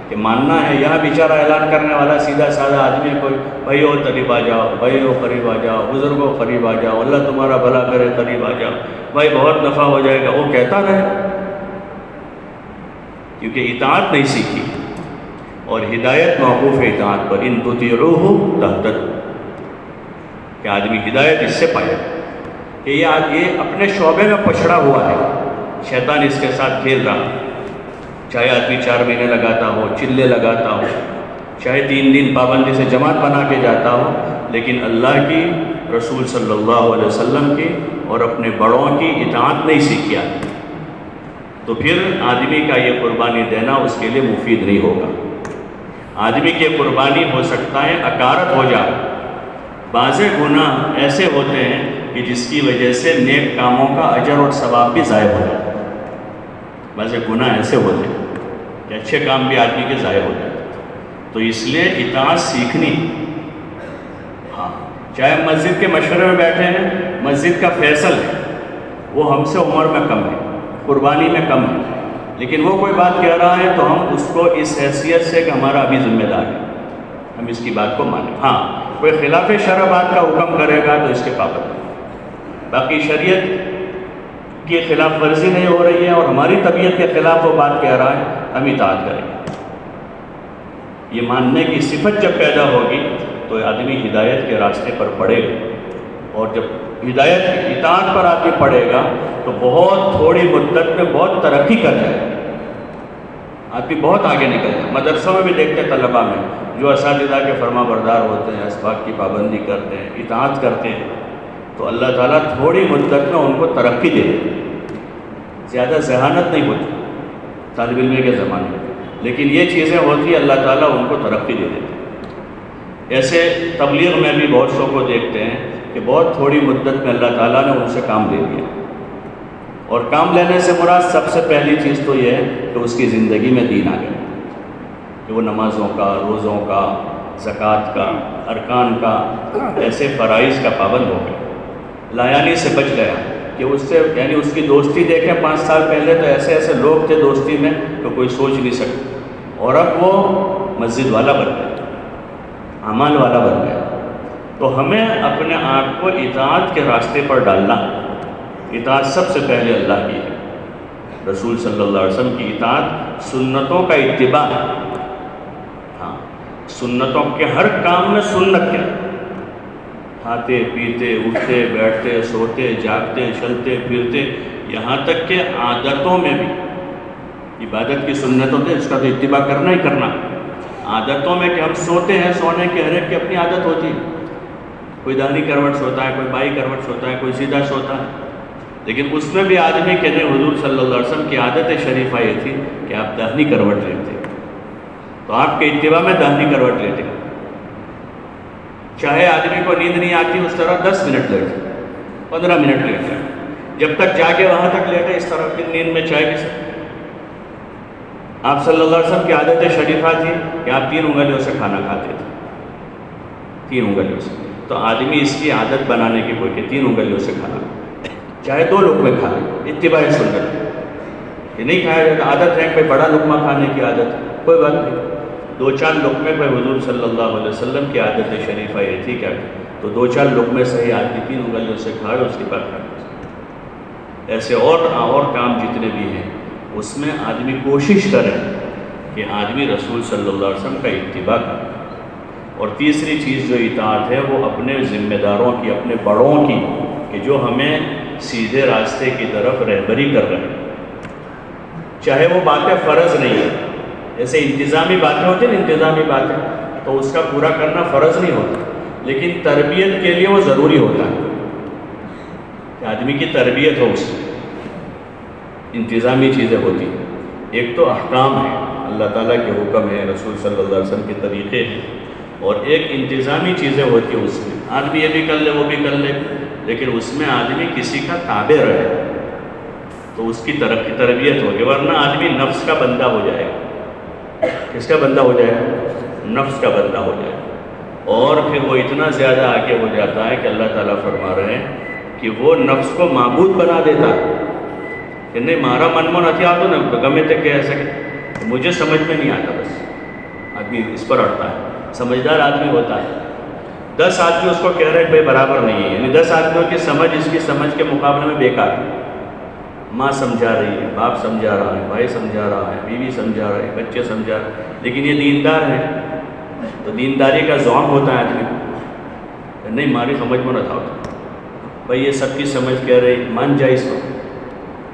کہ ماننا ہے۔ یہاں بیچارہ اعلان کرنے والا سیدھا سادہ آدمی کوئی بھائی ہو قریب آ جاؤ، بھائی ہو قریب آ جاؤ، بزرگوں قریب آ جاؤ، اللہ تمہارا بھلا کرے قریب آ جاؤ، بھائی بہت نفع ہو جائے گا، وہ کہتا رہے، کیونکہ اطاعت نہیں سیکھی، اور ہدایت موقوف ہے اطاعت پر۔ ان تطیعوہ تہتدوا، کہ آدمی ہدایت اس سے پائے کہ یہ اپنے شعبے میں پچھڑا ہوا ہے، شیطان اس کے ساتھ کھیل رہا، چاہے آدمی 4 مہینے لگاتا ہو، چلے لگاتا ہو، چاہے 3 دن پابندی سے جماعت بنا کے جاتا ہو، لیکن اللہ کی، رسول صلی اللہ علیہ وسلم کی اور اپنے بڑوں کی اطاعت نہیں سیکھی آدمی، تو پھر آدمی کا یہ قربانی دینا اس کے لیے مفید نہیں ہوگا۔ آدمی کی قربانی ہو سکتا ہے اکارت ہو جائے۔ بعض گناہ ایسے ہوتے ہیں کہ جس کی وجہ سے نیک کاموں کا اجر اور ثواب بھی ضائع ہو جاتا ہے۔ بعض گناہ ایسے ہوتے ہیں کہ اچھے کام بھی آدمی کے ضائع ہو جاتے ہیں، تو اس لیے اطاعت سیکھنی۔ ہاں، چاہے مسجد کے مشورے میں بیٹھے ہیں، مسجد کا فیصل ہے، وہ ہم سے عمر میں کم ہے، قربانی میں کم ہے، لیکن وہ کوئی بات کہہ رہا ہے تو ہم اس کو اس حیثیت سے کہ ہمارا ابھی ذمہ دار ہے، ہم اس کی بات کو مانیں۔ ہاں، کوئی خلاف شرع بات کا حکم کرے گا تو اس کے پابند ہیں۔ باقی شریعت کی خلاف ورزی نہیں ہو رہی ہے اور ہماری طبیعت کے خلاف وہ بات کہہ رہا ہے، ہم اطاعت کریں گے۔ یہ ماننے کی صفت جب پیدا ہوگی تو آدمی ہدایت کے راستے پر پڑے گا، اور جب ہدایت کی اطاعت پر آدمی پڑے گا تو بہت تھوڑی مدت میں بہت ترقی کر جائے گا، آدمی بہت آگے نکل جائے۔ مدرسوں میں بھی دیکھتے ہیں طلباء میں جو اساتذہ کے فرما بردار ہوتے ہیں، اسباق کی پابندی کرتے ہیں، اطاعت کرتے ہیں، تو اللہ تعالیٰ تھوڑی مدت میں ان کو ترقی دے دیتے ہیں، زیادہ ذہانت نہیں ہوتی طالب علم کے زمانے میں، لیکن یہ چیزیں ہوتی ہیں اللہ تعالیٰ ان کو ترقی دے دیتے ہیں۔ ایسے تبلیغ میں بھی بہت شوق کو دیکھتے ہیں کہ بہت تھوڑی مدت میں اللہ تعالیٰ نے ان سے کام لے لیا، اور کام لینے سے مراد سب سے پہلی چیز تو یہ ہے کہ اس کی زندگی میں دین آ گیا، کہ وہ نمازوں کا، روزوں کا، زکوٰۃ کا، ارکان کا، ایسے فرائض کا پابند ہو گیا، لایانی سے بچ گیا کہ اس سے یعنی اس کی دوستی دیکھیں 5 سال پہلے تو ایسے ایسے لوگ تھے دوستی میں کہ کوئی سوچ نہیں سکتے، اور اب وہ مسجد والا بن گیا، اعمال والا بن گیا۔ تو ہمیں اپنے آپ کو اطاعت کے راستے پر ڈالنا، اطاعت سب سے پہلے اللہ کی ہے، رسول صلی اللہ علیہ وسلم کی اطاعت، سنتوں کا اتباع، ہاں سنتوں کے ہر کام میں سنت کیا، کھاتے پیتے اٹھتے بیٹھتے سوتے جاگتے چلتے پھرتے، یہاں تک کہ عادتوں میں بھی عبادت کی سنتوں سے اس کا تو اتباع کرنا ہی کرنا۔ عادتوں میں کہ ہم سوتے ہیں، سونے کے ہر ایک کی اپنی عادت ہوتی ہے، کوئی داہنی کروٹ سوتا ہے، کوئی بائیں کروٹ سوتا ہے، کوئی سیدھا سوتا ہے، لیکن اس میں بھی آدمی کہنے حضور صلی اللہ علیہ وسلم کی عادت شریفہ یہ تھی کہ آپ داہنی کروٹ لیتے، تو آپ کے اتباع میں داہنی کروٹ لیتے، چاہے آدمی کو نیند نہیں آتی اس طرح 10 منٹ لیٹے، 15 منٹ لیٹے، جب تک جاگے وہاں تک لیٹے، اس طرح پھر نیند میں چائے کی۔ آپ صلی اللہ علیہ وسلم کی عادت شریفہ تھی کہ آپ 3 انگلیوں سے کھانا کھاتے تھے، 3 انگلیوں سے، تو آدمی اس کی عادت بنانے کی کوئی کہ 3 انگلیوں سے کھانا، چاہے 2 لقمے کھائے، اتباع سنت، یہ نہیں کھایا جاتا، عادت ہے کہ بڑا لقمہ کھانے کی عادت، کوئی بات نہیں، 2-4 لقمے پہ حضور صلی اللہ علیہ وسلم کی عادت شریفہ یہ تھی کیا، تو 2-4 لقمے سے ہی آدمی 3 انگلیوں سے کھائے، اس کے بعد کھائے۔ ایسے اور کام جتنے بھی ہیں اس میں آدمی کوشش کرے کہ آدمی رسول صلی اللہ علیہ وسلم کا اتباع کرے۔ اور تیسری چیز جو اطاعت ہے وہ اپنے ذمہ داروں کی، اپنے بڑوں کی، کہ جو ہمیں سیدھے راستے کی طرف رہبری کر رہے ہیں، چاہے وہ باتیں فرض نہیں ہیں، جیسے انتظامی باتیں ہوتی ہیں نا، انتظامی باتیں تو اس کا پورا کرنا فرض نہیں ہوتا، لیکن تربیت کے لیے وہ ضروری ہوتا ہے کہ آدمی کی تربیت ہو، اس میں انتظامی چیزیں ہوتی ہیں، ایک تو احکام ہے، اللہ تعالیٰ کے حکم ہے، رسول صلی اللہ علیہ وسلم کے طریقے ہیں، اور ایک انتظامی چیزیں ہوتی ہیں، اس میں آدمی یہ بھی کر لے وہ بھی کر لے، لیکن اس میں آدمی کسی کا تابع رہے تو اس کی تربیت ہوگی، ورنہ آدمی نفس کا بندہ ہو جائے گا۔ کس کا بندہ ہو جائے گا؟ نفس کا بندہ ہو جائے گا، اور پھر وہ اتنا زیادہ آگے ہو جاتا ہے کہ اللہ تعالیٰ فرما رہے ہیں کہ وہ نفس کو معبود بنا دیتا ہے کہ نہیں مارا من نہیں آتا نا گمے تک کہ ایسا کہ مجھے سمجھ میں نہیں آتا، بس آدمی اس پر اڑتا ہے، سمجھدار آدمی ہوتا ہے، 10 آدمی اس کو کہہ رہے ہیں بھائی برابر نہیں ہے، یعنی 10 آدمیوں کی سمجھ اس کی سمجھ کے مقابلے میں بیکار ہے، ماں سمجھا رہی ہے، باپ سمجھا رہا ہے، بھائی سمجھا رہا ہے، بیوی سمجھا رہا ہے، بچے سمجھا رہے ہیں، لیکن یہ دیندار ہیں تو دینداری کا ذوق ہوتا ہے آدمی کو، نہیں ہماری سمجھ میں نہ تھا بھائی یہ سب کی سمجھ کہہ رہی، مان جائے اس کو،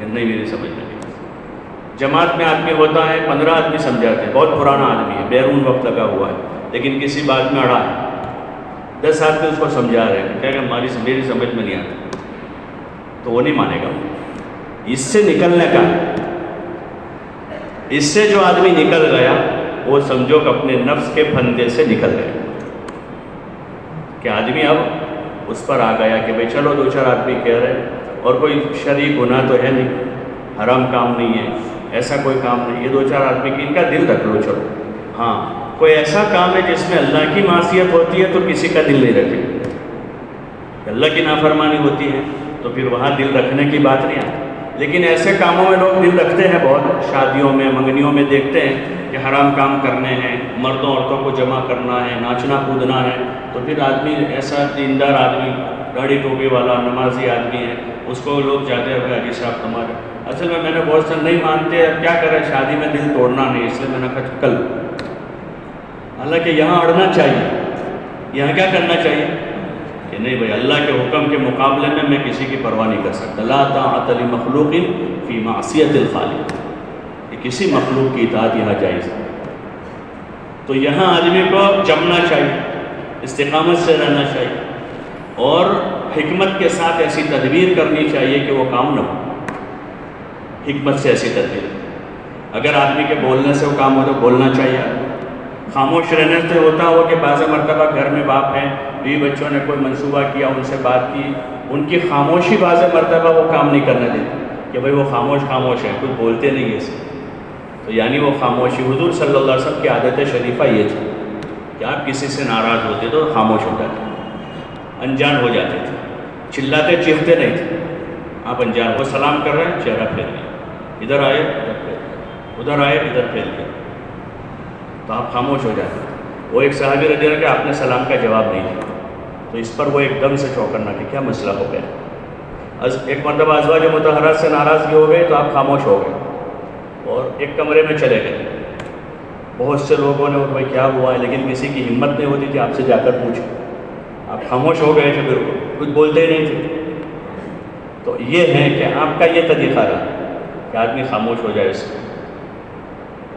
نہیں میری سمجھ میں نہیں۔ جماعت میں آدمی ہوتا ہے 15 آدمی سمجھاتے ہیں، بہت پرانا آدمی ہے، بیرون وقت لگا ہوا ہے، لیکن کسی بات میں اڑا ہے، 10 آدمی اس کو سمجھا رہے ہیں، کہہ کہ میری سمجھ میں نہیں آتی، تو وہ نہیں مانے گا۔ اس سے نکلنے کا، اس سے جو آدمی نکل گیا وہ سمجھو کہ اپنے نفس کے پھندے سے نکل گیا، کہ آدمی اب اس پر آ گیا کہ بھئی چلو 2-4 آدمی کہہ رہے ہیں، اور کوئی شرعی گناہ تو ہے نہیں، حرام کام نہیں ہے، ایسا کوئی کام نہیں، یہ 2-4 آدمی کی ان کا دل رکھ لو، چلو ہاں کوئی ایسا کام ہے جس میں اللہ کی معصیت ہوتی ہے تو کسی کا دل نہیں رکھے، اللہ کی نافرمانی ہوتی ہے تو پھر وہاں دل رکھنے کی بات نہیں آتی، لیکن ایسے کاموں میں لوگ دل رکھتے ہیں، بہت شادیوں میں منگنیوں میں دیکھتے ہیں کہ حرام کام کرنے ہیں، مردوں عورتوں کو جمع کرنا ہے، ناچنا کودنا ہے، تو پھر آدمی ایسا دیندار آدمی، داڑھی ٹوپی والا نمازی آدمی ہے، اس کو لوگ جاتے ہیں حاجی صاحب تمہارے، اصل میں نے بہت سے نہیں مانتے، اب کیا کریں شادی میں دل توڑنا نہیں، اس لیے میں نے کہا کل حالانکہ یہاں اڑنا چاہیے، یہاں کیا کرنا چاہیے کہ نہیں بھائی اللہ کے حکم کے مقابلے میں کسی کی پرواہ نہیں کر سکتا. لا طاعۃ لمخلوق فی معصیۃ الخالق، کہ کسی مخلوق کی اطاعت یہاں جائز ہے. تو یہاں آدمی کو جمنا چاہیے، استقامت سے رہنا چاہیے، اور حکمت کے ساتھ ایسی تدبیر کرنی چاہیے کہ وہ کام نہ ہو. حکمت سے ایسی تدبیر، اگر آدمی کے بولنے سے وہ کام ہو تو بولنا چاہیے. خاموش رہنے سے ہوتا ہو کہ بعض مرتبہ گھر میں باپ ہیں، بیوی بچوں نے کوئی منصوبہ کیا، ان سے بات کی، ان کی خاموشی بعض مرتبہ وہ کام نہیں کرنے دیتی کہ بھئی وہ خاموش ہے، کچھ بولتے نہیں ہے. تو یعنی وہ خاموشی، حضور صلی اللہ علیہ وسلم کی عادت شریفہ یہ تھی کہ آپ کسی سے ناراض ہوتے تو خاموش ہو جاتے، انجان ہو جاتے تھے، چلاتے چیختے نہیں تھے. آپ انجان، وہ سلام کر رہے ہیں، چہرہ پھیر لیا، ادھر آئے ادھر پھیر لیا، ادھر آئے ادھر پھیر لیا، تو آپ خاموش ہو جاتے. وہ ایک صحابی رضی اللہ عنہ کہ آپ نے سلام کا جواب نہیں دیا، تو اس پر وہ ایک دم سے چوکنا کہ کیا مسئلہ ہو گیا. ایک مرتبہ ازواج مطہرات سے ناراضگی ہو گئی تو آپ خاموش ہو گئے اور ایک کمرے میں چلے گئے. بہت سے لوگوں نے بھائی کیا ہوا ہے، لیکن کسی کی ہمت نہیں ہوتی تھی آپ سے جا کر پوچھیں. آپ خاموش ہو گئے تھے، بالکل کچھ بولتے ہی نہیں تھے. تو یہ ہے کہ آپ کا یہ طریقہ رہا کہ آدمی خاموش ہو جائے اس میں،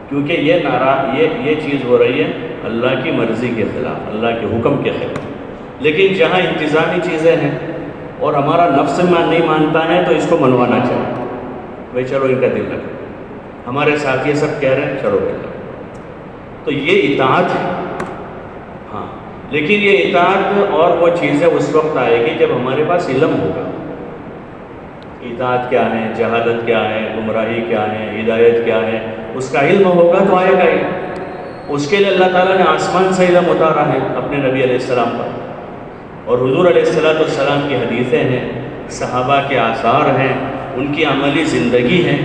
کیونکہ یہ چیز ہو رہی ہے اللہ کی مرضی کے خلاف، اللہ کے حکم کے خلاف. لیکن جہاں انتظامی چیزیں ہیں اور ہمارا نفس نہیں مانتا ہے تو اس کو منوانا چاہیے. بھائی چلو ان کا دل رکھو، ہمارے ساتھ یہ سب کہہ رہے ہیں، چلو بھائی. تو یہ اطاعت ہے. ہاں، لیکن یہ اطاعت اور وہ چیزیں اس وقت آئے گی جب ہمارے پاس علم ہوگا. اطاعت کیا ہے، جہالت کیا ہے، گمراہی کیا ہے، ہدایت کیا ہے، اس کا علم ہوگا تو آئے گا ہی. اس کے لیے اللہ تعالیٰ نے آسمان سے علم اتارا ہے اپنے نبی علیہ السلام پر، اور حضور علیہ السلام کی حدیثیں ہیں، صحابہ کے آثار ہیں، ان کی عملی زندگی ہے.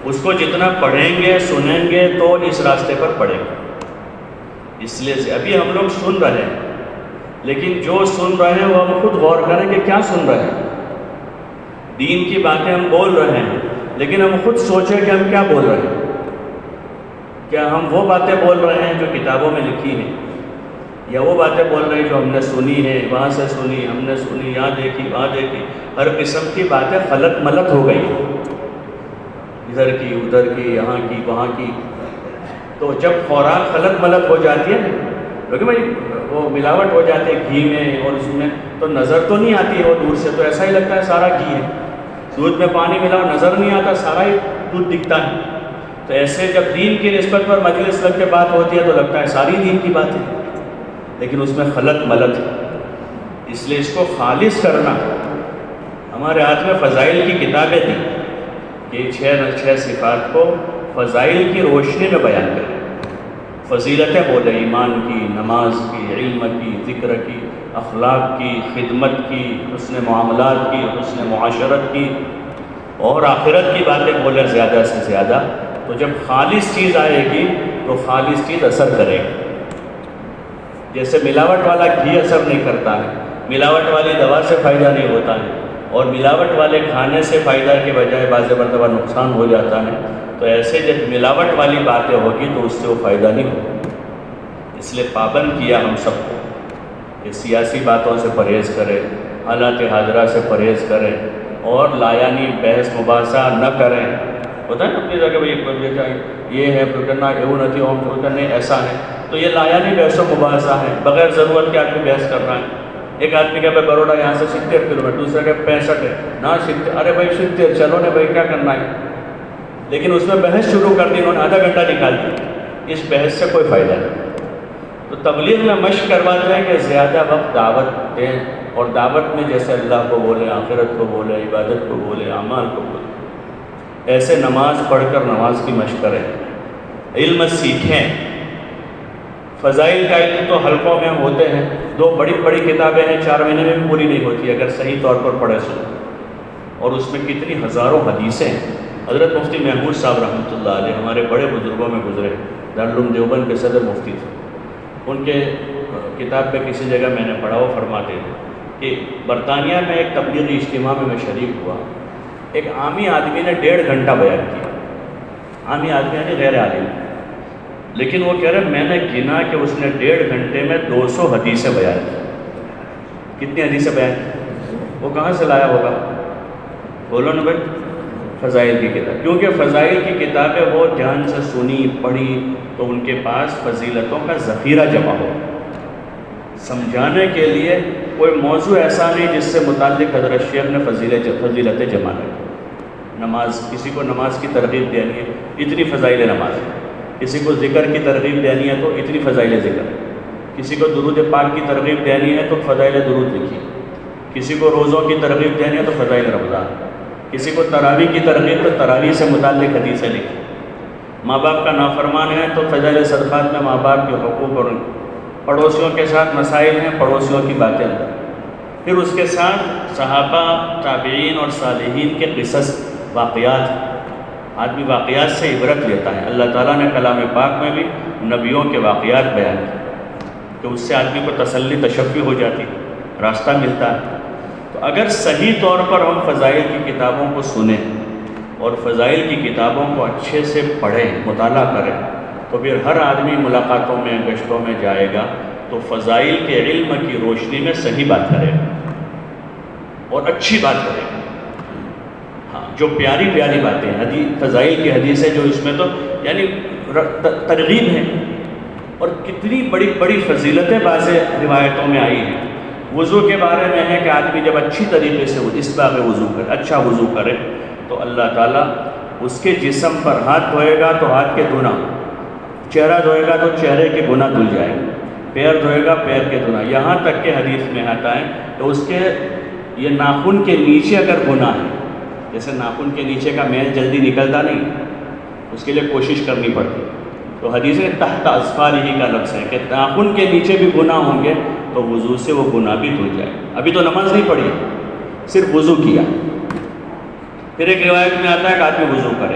اس کو جتنا پڑھیں گے سنیں گے تو اس راستے پر پڑھیں گے. اس لیے سے ابھی ہم لوگ سن رہے ہیں، لیکن جو سن رہے ہیں وہ ہم خود غور کریں کہ کیا سن رہے ہیں. دین کی باتیں ہم بول رہے ہیں، لیکن ہم خود سوچیں کہ ہم کیا بول رہے ہیں. کیا ہم وہ باتیں بول رہے ہیں جو کتابوں میں لکھی ہیں، یا وہ باتیں بول رہے ہیں جو ہم نے سنی ہے، وہاں سے سنی، ہم نے سنی، یہاں دیکھی وہاں دیکھی، ہر قسم کی باتیں خلط ملط ہو گئی، ادھر کی ادھر کی، یہاں کی وہاں کی. تو جب خوراک خلط ملط ہو جاتی ہے نا، کیونکہ بھائی وہ ملاوٹ ہو جاتی ہے گھی میں اور اس میں، تو نظر تو نہیں آتی ہے وہ دور سے، تو ایسا ہی لگتا ہے سارا گھی ہے. دودھ میں پانی ملا نظر نہیں آتا، سارا ہی دودھ دکھتا ہے. تو ایسے جب دین کی نسبت پر مجلس لگ کے بات ہوتی ہے تو لگتا ہے ساری دین کی بات ہے، لیکن اس میں خلط ملط ہے. اس لیے اس کو خالص کرنا. ہمارے ہاتھ میں فضائل کی کتابیں تھیں کہ چھ صفات کو فضائل کی روشنی میں بیان کریں. فضیلتیں بولے، ایمان کی، نماز کی، علم کی، ذکر کی، اخلاق کی، خدمت کی، حسن معاملات کی، حسن معاشرت کی، اور آخرت کی باتیں بولے زیادہ سے زیادہ. تو جب خالص چیز آئے گی تو خالص چیز اثر کرے گی. جیسے ملاوٹ والا گھی اثر نہیں کرتا ہے، ملاوٹ والی دوا سے فائدہ نہیں ہوتا ہے، اور ملاوٹ والے کھانے سے فائدہ کے بجائے بعض مرتبہ نقصان ہو جاتا ہے. تو ایسے جب ملاوٹ والی باتیں ہوگی تو اس سے وہ فائدہ نہیں ہوگا. اس لیے پابند کیا ہم سب کو کہ سیاسی باتوں سے پرہیز کریں، حالات حاضرہ سے پرہیز کریں، اور لایانی بحث مباحثہ نہ کریں. ہوتا ہے نا اپنی جگہ بھائی یہ ہے کرنا یہ نہیں ہم کرنے ایسا ہے، تو یہ لایانی بحث و مباحثہ ہے، بغیر ضرورت کے آدمی بحث کر رہا ہے. ایک آدمی کہ بروڑا یہاں سے 70 کلو میٹر، دوسرے کہ 65 ہے، نہ 70، ارے بھائی 70 چلو نے بھائی کیا کرنا ہے. لیکن اس میں بحث شروع کر دی، انہوں نے آدھا گھنٹہ نکال دیا. اس بحث سے کوئی فائدہ نہیں. تو تبلیغ میں مشق کرواتے ہیں کہ زیادہ وقت دعوت دیں، اور دعوت میں جیسے اللہ کو بولے، آخرت کو بولے، عبادت کو بولے، اعمال کو بولے. ایسے نماز پڑھ کر نماز کی مشق کریں، علم سیکھیں. فضائل کا علم تو حلقوں میں ہوتے ہیں، 2 بڑی بڑی کتابیں ہیں، 4 مہینے میں بھی پوری نہیں ہوتی اگر صحیح طور پر پڑھے سو. اور اس میں کتنی ہزاروں حدیثیں ہیں. حضرت مفتی محمود صاحب رحمۃ اللہ علیہ ہمارے بڑے بزرگوں میں گزرے، دارالعلوم دیوبند کے صدر مفتی تھے. ان کے کتاب پہ کسی جگہ میں نے پڑھا، وہ فرماتے تھے کہ برطانیہ میں ایک تبلیغی اجتماع میں شریک ہوا. ایک عامی آدمی نے 1.5 گھنٹہ بیان کیا. عامی آدمی یعنی غیر عالم. لیکن وہ کہہ رہے میں نے گنا کہ اس نے 1.5 گھنٹے میں 200 حدیثیں بیان کی. کتنی حدیثیں بیان کی؟ وہ کہاں سے لایا ہوگا؟ بولو نا بھائی. فضائل کی کتاب. کیونکہ فضائل کی کتابیں وہ دھیان سے سنی پڑھی تو ان کے پاس فضیلتوں کا ذخیرہ جمع ہو. سمجھانے کے لیے کوئی موضوع ایسا نہیں جس سے متعلق حضرت شیخ نے فضیلتیں جمع کی. نماز، کسی کو نماز کی ترغیب دینی ہے، اتنی فضائل نماز ہے. کسی کو ذکر کی ترغیب دینی ہے تو اتنی فضائل ذکر. کسی کو درود پاک کی ترغیب دینی ہے تو فضائل درود لکھی. کسی کو روزوں کی ترغیب دینی ہے تو فضائل رمضان. کسی کو تراویح کی ترغیب تو تراویح سے متعلق حدیثیں لکھی. ماں باپ کا نافرمان ہے تو فضائل صدقات میں ماں باپ کے حقوق اور پڑوسیوں کے ساتھ مسائل ہیں، پڑوسیوں کی باتیں اندر. پھر اس کے ساتھ صحابہ، تابعین اور صالحین کے قصص، واقعات. آدمی واقعات سے عبرت لیتا ہے. اللہ تعالیٰ نے کلام پاک میں بھی نبیوں کے واقعات بیان کیے کہ اس سے آدمی کو تسلی تشفی ہو جاتی، راستہ ملتا ہے. تو اگر صحیح طور پر ہم فضائل کی کتابوں کو سنیں اور فضائل کی کتابوں کو اچھے سے پڑھیں، مطالعہ کریں، تو پھر ہر آدمی ملاقاتوں میں، گشتوں میں جائے گا تو فضائل کے علم کی روشنی میں صحیح بات کرے گا اور اچھی بات کرے گا. ہاں، جو پیاری پیاری باتیں فضائل کی حدیثیں جو اس میں تو یعنی ترغیب ہیں، اور کتنی بڑی بڑی فضیلتیں بعض روایتوں میں آئی ہیں. وضو کے بارے میں ہے کہ آدمی جب اچھی طریقے سے اسباغ وضو کرے، اچھا وضو کرے، تو اللہ تعالیٰ اس کے جسم پر ہاتھ دھوئے گا تو ہاتھ کے گناہ، چہرہ دھوئے گا تو چہرے کے گناہ دھل جائیں گے، پیر دھوئے گا پیر کے گناہ. یہاں تک کہ حدیث میں آتا ہے کہ اس کے یہ ناخن کے نیچے اگر گناہ ہے، جیسے ناخن کے نیچے کا میل جلدی نکلتا نہیں، اس کے لیے کوشش کرنی پڑتی، تو حدیث میں تحت اظفارہ کا لفظ ہے کہ ناخن کے نیچے بھی گناہ ہوں گے تو وضو سے وہ گناہ بھی دھل جائے. ابھی تو نماز نہیں پڑھی، صرف وضو کیا. پھر ایک روایت میں آتا ہے کہ آدمی وضو کرے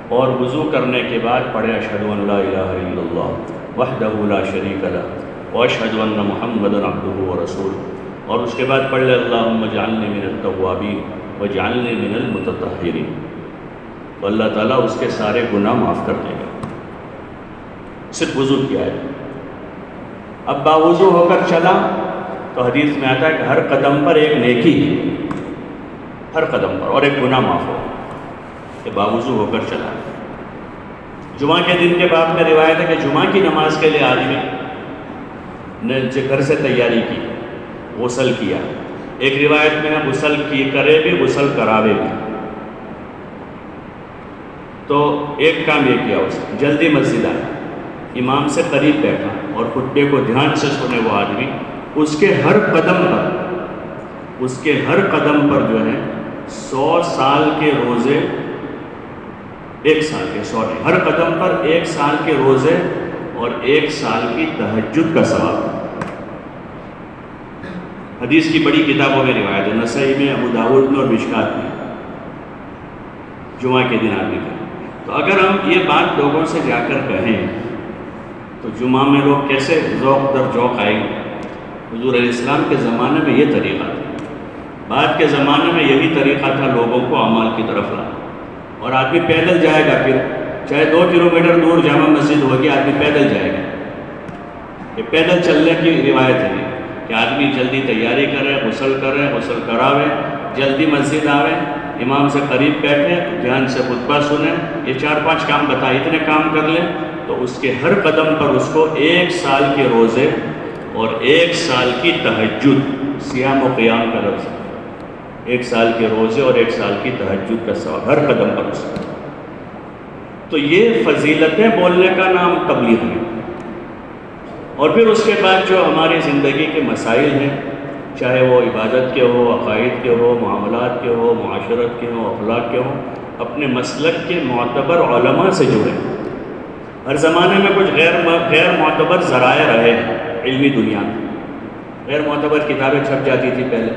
اور وضو کرنے کے بعد پڑھے اشہد ان لا الہ الا اللہ وحدہ لا شریک لہ واشہد ان محمدا عبدہ ورسولہ، اور اس کے بعد پڑھ لے اللہم اجعلنی من التوابین واجعلنی من المتطہرین. تو اللہ تعالیٰ اس کے سارے گناہ معاف کر دے گا. صرف وضو کیا ہے. اب باوضو ہو کر چلا تو حدیث میں آتا ہے کہ ہر قدم پر ایک نیکی ہے، ہر قدم پر، اور ایک گناہ معاف ہو کہ باوضو ہو کر چلا. جمعہ کے دن کے بعد میں روایت ہے کہ جمعہ کی نماز کے لیے آدمی نے گھر سے تیاری کی، غسل کیا. ایک روایت میں غسل کی کرے بھی، غسل کراوے بھی. تو ایک کام یہ کیا، اس نے جلدی مسجد آیا، امام سے قریب بیٹھا اور خطبے کو دھیان سے سنے. وہ آدمی اس کے ہر قدم پر جو ہے 100 سال کے روزے، 1 سال کے، ہر قدم پر 1 سال کے روزے اور 1 سال کی تہجد کا ثواب. حدیث کی بڑی کتابوں میں روایت ہے، نسائی میں، ابو داؤد میں اور مشکات میں. جمعہ کے دن آدمی کا. تو اگر ہم یہ بات لوگوں سے جا کر کہیں تو جمعہ میں لوگ کیسے ذوق در ذوق آئیں گے؟ حضور علیہ السلام کے زمانے میں یہ طریقہ تھا. بعد کے زمانے میں یہی طریقہ تھا لوگوں کو اعمال کی طرف لانا. اور آدمی پیدل جائے گا، پھر چاہے 2 کلومیٹر دور جامع مسجد ہوگی، آدمی پیدل جائے گا. یہ پیدل چلنے کی روایت ہے کہ آدمی جلدی تیاری کرے، غسل کرے، غسل کراوے، جلدی مسجد آوے، امام سے قریب بیٹھے، دھیان سے خطبہ سنیں. یہ 4-5 کام بتائے، اتنے کام کر لیں تو اس کے ہر قدم پر اس کو 1 سال کے روزے اور 1 سال کی تہجد، صیام و قیام کا لفظ، 1 سال کے روزے اور 1 سال کی تہجد کا ثواب ہر قدم پر اس کو. تو یہ فضیلتیں بولنے کا نام تبلیغ ہے. اور پھر اس کے بعد جو ہماری زندگی کے مسائل ہیں، چاہے وہ عبادت کے ہو، عقائد کے ہو، معاملات کے ہو، معاشرت کے ہو، اخلاق کے ہوں، اپنے مسلک کے معتبر علماء سے جڑیں. ہر زمانے میں کچھ غیر معتبر ذرائع رہے ہیں علمی دنیا میں. غیر معتبر کتابیں چھپ جاتی تھی پہلے،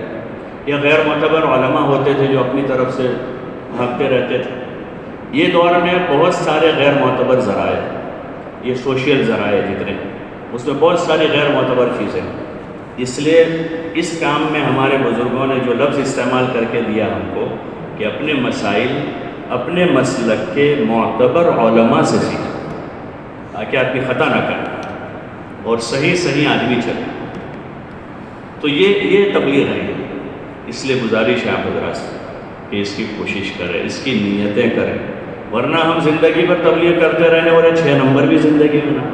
یا غیر معتبر علماء ہوتے تھے جو اپنی طرف سے بھاگتے رہتے تھے. یہ دور میں بہت سارے غیر معتبر ذرائع، یہ سوشل ذرائع جتنے، اس میں بہت ساری غیر معتبر چیزیں. اس لیے اس کام میں ہمارے بزرگوں نے جو لفظ استعمال کر کے دیا ہم کو کہ اپنے مسائل اپنے مسلک کے معتبر علماء سے سیکھیں. تاکہ آدمی خطا نہ کرے اور صحیح آدمی چلے. تو یہ تبلیغ ہے. اس لیے گزارش ہے آپ حضرات سے کہ اس کی کوشش کریں، اس کی نیتیں کریں، ورنہ ہم زندگی پر تبلیغ کرتے رہنے اور 6 نمبر بھی زندگی میں نہ.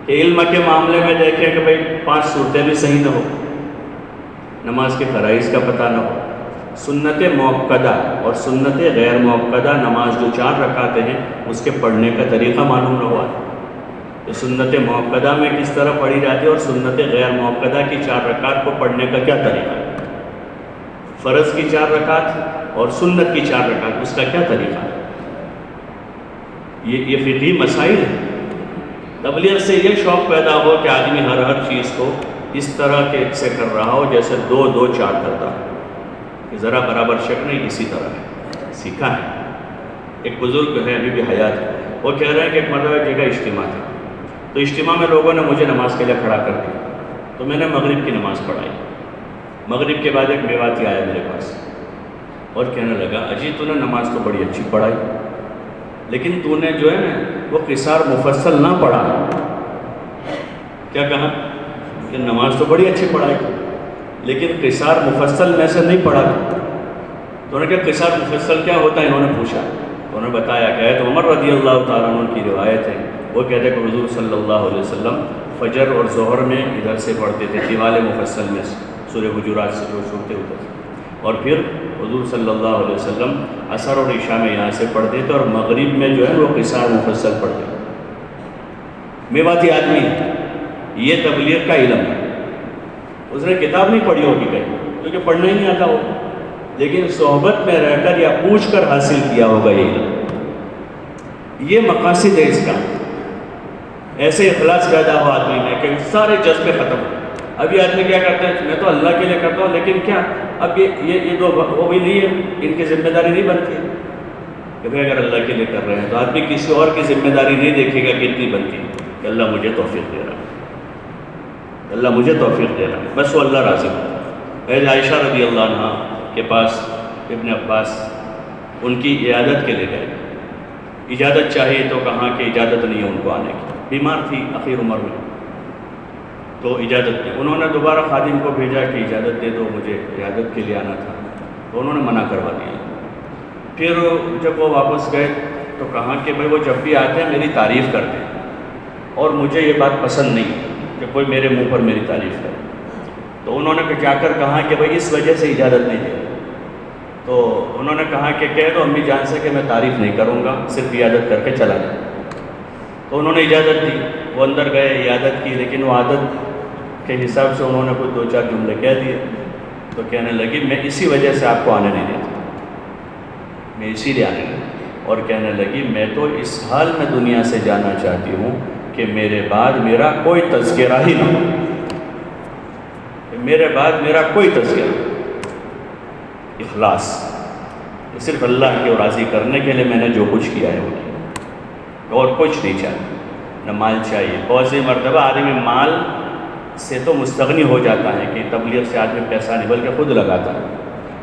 کہ علم کے معاملے میں دیکھیں کہ بھئی 5 صورتیں بھی صحیح نہ ہو، نماز کے فرائض کا پتہ نہ ہو، سنت موقدہ اور سنت غیر موقدہ نماز جو 4 رکعتیں ہیں اس کے پڑھنے کا طریقہ معلوم نہ ہوا کہ سنت موقدہ میں کس طرح پڑھی جاتی ہے اور سنت غیر موقدہ کی 4 رکعت کو پڑھنے کا کیا طریقہ ہے، فرض کی 4 رکعت اور سنت کی 4 رکعت اس کا کیا طریقہ ہے. یہ فقہی مسائل ہیں. تبلیغ سے یہ شوق پیدا ہو کہ آدمی ہر چیز کو اس طرح کے سے کر رہا ہو جیسے 2 2 4 کرتا ہے، کہ ذرا برابر شک نہیں، اسی طرح ہے. سیکھا ہے. ایک بزرگ ہے ابھی بھی حیات ہے، وہ کہہ رہے ہیں کہ ایک مرتبہ جگہ اجتماع تھا، تو اجتماع میں لوگوں نے مجھے نماز کے لیے کھڑا کر دیا، تو میں نے مغرب کی نماز پڑھائی. مغرب کے بعد ایک میواتی آیا میرے پاس اور کہنے لگا اجی تو نے نماز تو بڑی اچھی پڑھائی، لیکن تو نے جو ہے نا وہ قصار مفصل نہ پڑھا. کیا کہا کہ نماز تو بڑی اچھی پڑھائی لیکن قصار مفصل میں سے نہیں پڑھا. تو انہوں نے کہا قصار مفصل کیا ہوتا ہے، انہوں نے پوچھا. تو انہوں نے بتایا کہ تو عمر رضی اللہ تعالیٰ عنہ کی روایت ہے، وہ کہتے ہیں کہ حضور صلی اللہ علیہ وسلم فجر اور ظہر میں ادھر سے پڑھتے تھے طوال مفصل میں سے، سورہ حجرات سے جو چھوٹے ہوتے تھے، اور پھر حضور صلی اللہ علیہ وسلم عصر اور عشاء میں یہاں سے پڑھتے تھے اور مغرب میں جو ہے وہ قصار مفصل پڑھتے تھے. میواتی آدمی ہے، یہ تبلیغ کا علم ہے. اس نے کتاب نہیں پڑھی ہوگی کہیں کیونکہ پڑھنا ہی نہیں آتا ہو، لیکن صحبت میں رہ کر یا پوچھ کر حاصل کیا ہوگا یہ علم. یہ مقاصد ہے اس کا. ایسے اخلاص پیدا ہو آدمی میں کہ سارے جذبے ختم ہو. ابھی آدمی کیا کرتے ہیں، میں تو اللہ کے لیے کرتا ہوں، لیکن کیا اب یہ دو وہ بھی نہیں ہے، ان کی ذمہ داری نہیں بنتی کہ بھائی اگر اللہ کے لیے کر رہے ہیں تو آدمی کسی اور کی ذمہ داری نہیں دیکھے گا کتنی بنتی ہے کہ اللہ مجھے توفیق دے رہا ہے، اللہ مجھے توفیق دے رہا ہے، بس وہ اللہ راضی ہوتا ہے. حضرت عائشہ رضی اللہ عنہ کے پاس ابن عباس ان کی عیادت کے لیے گئے. اجازت چاہیے تو کہاں کہ اجازت نہیں ہے ان کو آنے کی، بیمار تھی اخیر عمر میں، تو اجازت دی. انہوں نے دوبارہ خادم کو بھیجا کہ اجازت دے دو، مجھے عیادت کے لیے آنا تھا، تو انہوں نے منع کروا دیا. پھر جب وہ واپس گئے تو کہا کہ بھائی وہ جب بھی آتے ہیں میری تعریف کرتے ہیں اور مجھے یہ بات پسند نہیں کہ کوئی میرے منہ پر میری تعریف کرے. تو انہوں نے جا کر کہا کہ بھائی اس وجہ سے اجازت نہیں دے. تو انہوں نے کہا کہ کہہ دو امی جان سے کہ میں تعریف نہیں کروں گا، صرف عیادت کر کے چلا جاؤں. تو انہوں نے اجازت دی، وہ اندر گئے، عیادت کی، لیکن وہ عادت کے حساب سے انہوں نے کچھ 2 4 جملے کہہ دیے. تو کہنے لگی میں اسی وجہ سے آپ کو آنے نہیں دیتا، میں اسی لیے آنے نہیں. اور کہنے لگی میں تو اس حال میں دنیا سے جانا چاہتی ہوں کہ میرے بعد میرا کوئی تذکرہ ہی نہ ہو، میرے بعد میرا کوئی تذکرہ. اخلاص صرف اللہ کے راضی کرنے کے لیے میں نے جو کچھ کیا ہے وہ کیا، اور کچھ نہیں چاہیے. نہ مال چاہیے. بہت سی مرتبہ آدمی مال سے تو مستغنی ہو جاتا ہے کہ تبلیغ سے آدمی پیسہ نہیں بلکہ خود لگاتا ہے،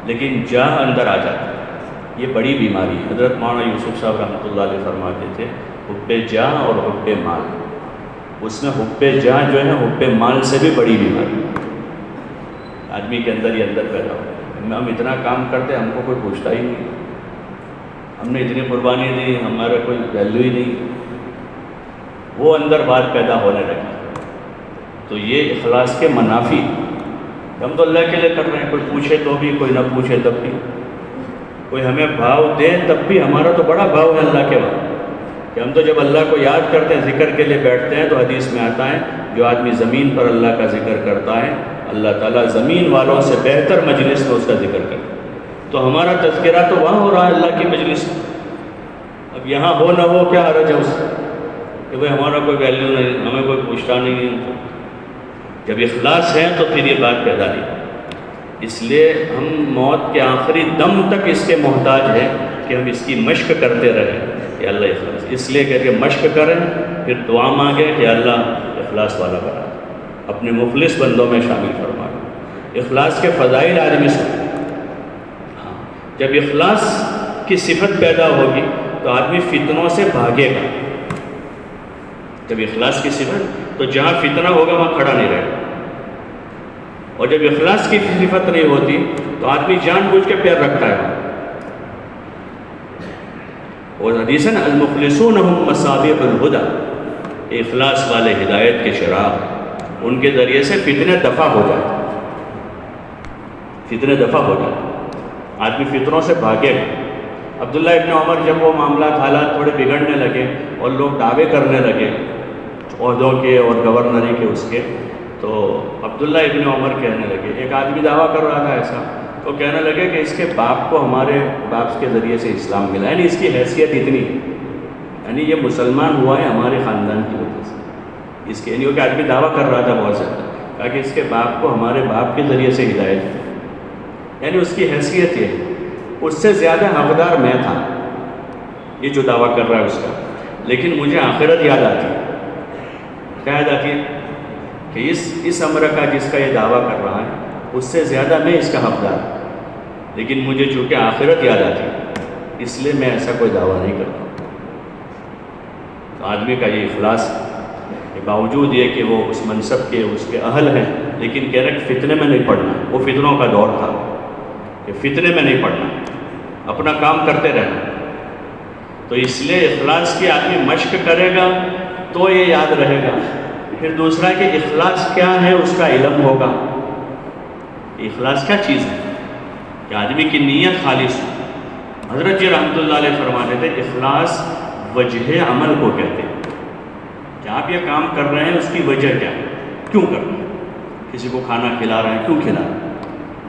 لیکن جاہ اندر آ جاتا ہے. یہ بڑی بیماری ہے. حضرت مولانا یوسف صاحب رحمۃ اللہ علیہ فرماتے تھے حب جاہ اور حب مال. اس میں حب جاہ جو ہے حب مال سے بھی بڑی بیماری آدمی کے اندر ہی اندر پیدا ہو. ہم اتنا کام کرتے ہم کو کوئی پوچھتا ہی نہیں، ہم نے اتنی قربانی دی، ہمارا کوئی ویلیو ہی نہیں، وہ اندر بات پیدا ہونے لگی. تو یہ اخلاص کے منافی. ہم تو اللہ کے لیے کر رہے ہیں، کوئی پوچھے تو بھی، کوئی نہ پوچھے تب بھی، کوئی ہمیں بھاؤ دے تب بھی ہمارا تو بڑا بھاؤ ہے اللہ کے وہاں کہ ہم تو جب اللہ کو یاد کرتے ہیں، ذکر کے لیے بیٹھتے ہیں، تو حدیث میں آتا ہے جو آدمی زمین پر اللہ کا ذکر کرتا ہے اللہ تعالیٰ زمین والوں سے بہتر مجلس میں اس کا ذکر کرتا ہے. تو ہمارا تذکرہ تو وہاں ہو رہا ہے اللہ کی مجلس میں. اب یہاں ہو نہ ہو کیا حرج ہے اس کہ بھائی ہمارا کوئی ویلیو نہیں، ہمیں کوئی پوچھتا نہیں ہے. جب اخلاص ہے تو پھر یہ بات پیدا نہیں. اس لیے ہم موت کے آخری دم تک اس کے محتاج ہیں کہ ہم اس کی مشق کرتے رہیں کہ اللہ اخلاص. اس لیے کہ مشق کریں، پھر دعا مانگیں کہ اللہ اخلاص والا بنا، اپنے مخلص بندوں میں شامل فرما. اخلاص کے فضائل آدمی سے جب اخلاص کی صفت پیدا ہوگی تو آدمی فتنوں سے بھاگے گا. جب اخلاص کی صفت، تو جہاں فتنہ ہوگا وہاں کھڑا نہیں رہے گا، اور جب اخلاص کی صفت نہیں ہوتی تو آدمی جان بوجھ کے پیر رکھتا ہے. اور حدیث ہے نا، المخلصون هم مصابیح الہدی، اخلاص والے ہدایت کے چراغ، ان کے ذریعے سے فتنے دفع ہو جاتے، فتنے دفع ہو جاتے، آدمی فتنوں سے بھاگے گا. عبداللہ ابن عمر جب وہ معاملات حالات تھوڑے بگڑنے لگے اور لوگ دعوے کرنے لگے عہدوں کے اور گورنری کے اس کے، تو عبداللہ ابن عمر کہنے لگے، ایک آدمی دعویٰ کر رہا تھا ایسا، تو کہنے لگے کہ اس کے باپ کو ہمارے باپ کے ذریعے سے اسلام ملا، یعنی اس کی حیثیت اتنی ہے، یعنی یہ مسلمان ہوا ہے ہمارے خاندان کی وجہ سے. اس کے یعنی کہ آدمی دعویٰ کر رہا تھا بہت زیادہ، کہا کہ اس کے باپ کو ہمارے باپ کے ذریعے سے ہدایت ہے، یعنی اس کی حیثیت یہ ہے، اس سے زیادہ حقدار میں تھا، یہ جو دعویٰ کر رہا ہے اس کا. لیکن مجھے آخرت یاد آتی ہے. کیا یاد آتی ہے؟ کہ اس امر کا جس کا یہ دعویٰ کر رہا ہے اس سے زیادہ میں اس کا حقدار، لیکن مجھے چونکہ آخرت یاد آتی ہے اس لیے میں ایسا کوئی دعویٰ نہیں کرتا. تو آدمی کا یہ اخلاص کے باوجود یہ کہ وہ اس منصب کے اس کے اہل ہیں، لیکن کہہ رہے کہ فتنے میں نہیں پڑنا. وہ فتنوں کا دور تھا کہ فتنے میں نہیں پڑنا، اپنا کام کرتے رہنا. تو اس لیے اخلاص کی آدمی مشق کرے گا تو یہ یاد رہے گا. پھر دوسرا کہ اخلاص کیا ہے اس کا علم ہوگا. اخلاص کیا چیز ہے کہ آدمی کی نیت خالص ہو. حضرت جی رحمۃ اللہ علیہ فرماتے تھے اخلاص وجہ عمل کو کہتے ہیں، کہ آپ یہ کام کر رہے ہیں اس کی وجہ کیا ہے، کیوں کر رہے ہیں. کسی کو کھانا کھلا رہے ہیں، کیوں کھلا رہے ہیں.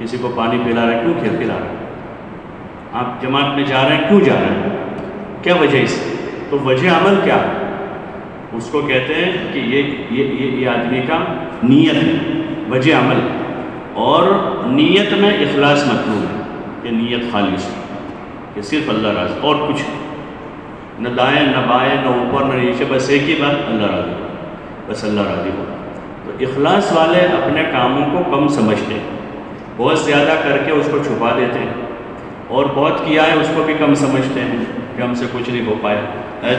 کسی کو پانی پلا رہے ہیں، کیوں پلا رہے ہیں. آپ جماعت میں جا رہے ہیں، کیوں جا رہے ہیں، کیا وجہ اس کی. تو وجہ عمل کیا ہے اس کو کہتے ہیں کہ یہ آدمی کا نیت ہے، وجہ عمل. اور نیت میں اخلاص مطلوب ہے کہ نیت خالص ہے، کہ صرف اللہ راضی، اور کچھ نہ دائیں نہ بائیں نہ اوپر نہ نیچے، بس ایک ہی بات، اللہ راضی ہو، بس اللہ راضی ہو. تو اخلاص والے اپنے کاموں کو کم سمجھتے ہیں، بہت زیادہ کر کے اس کو چھپا دیتے ہیں، اور بہت کیا ہے اس کو بھی کم سمجھتے ہیں کہ ہم سے کچھ نہیں ہو پایا.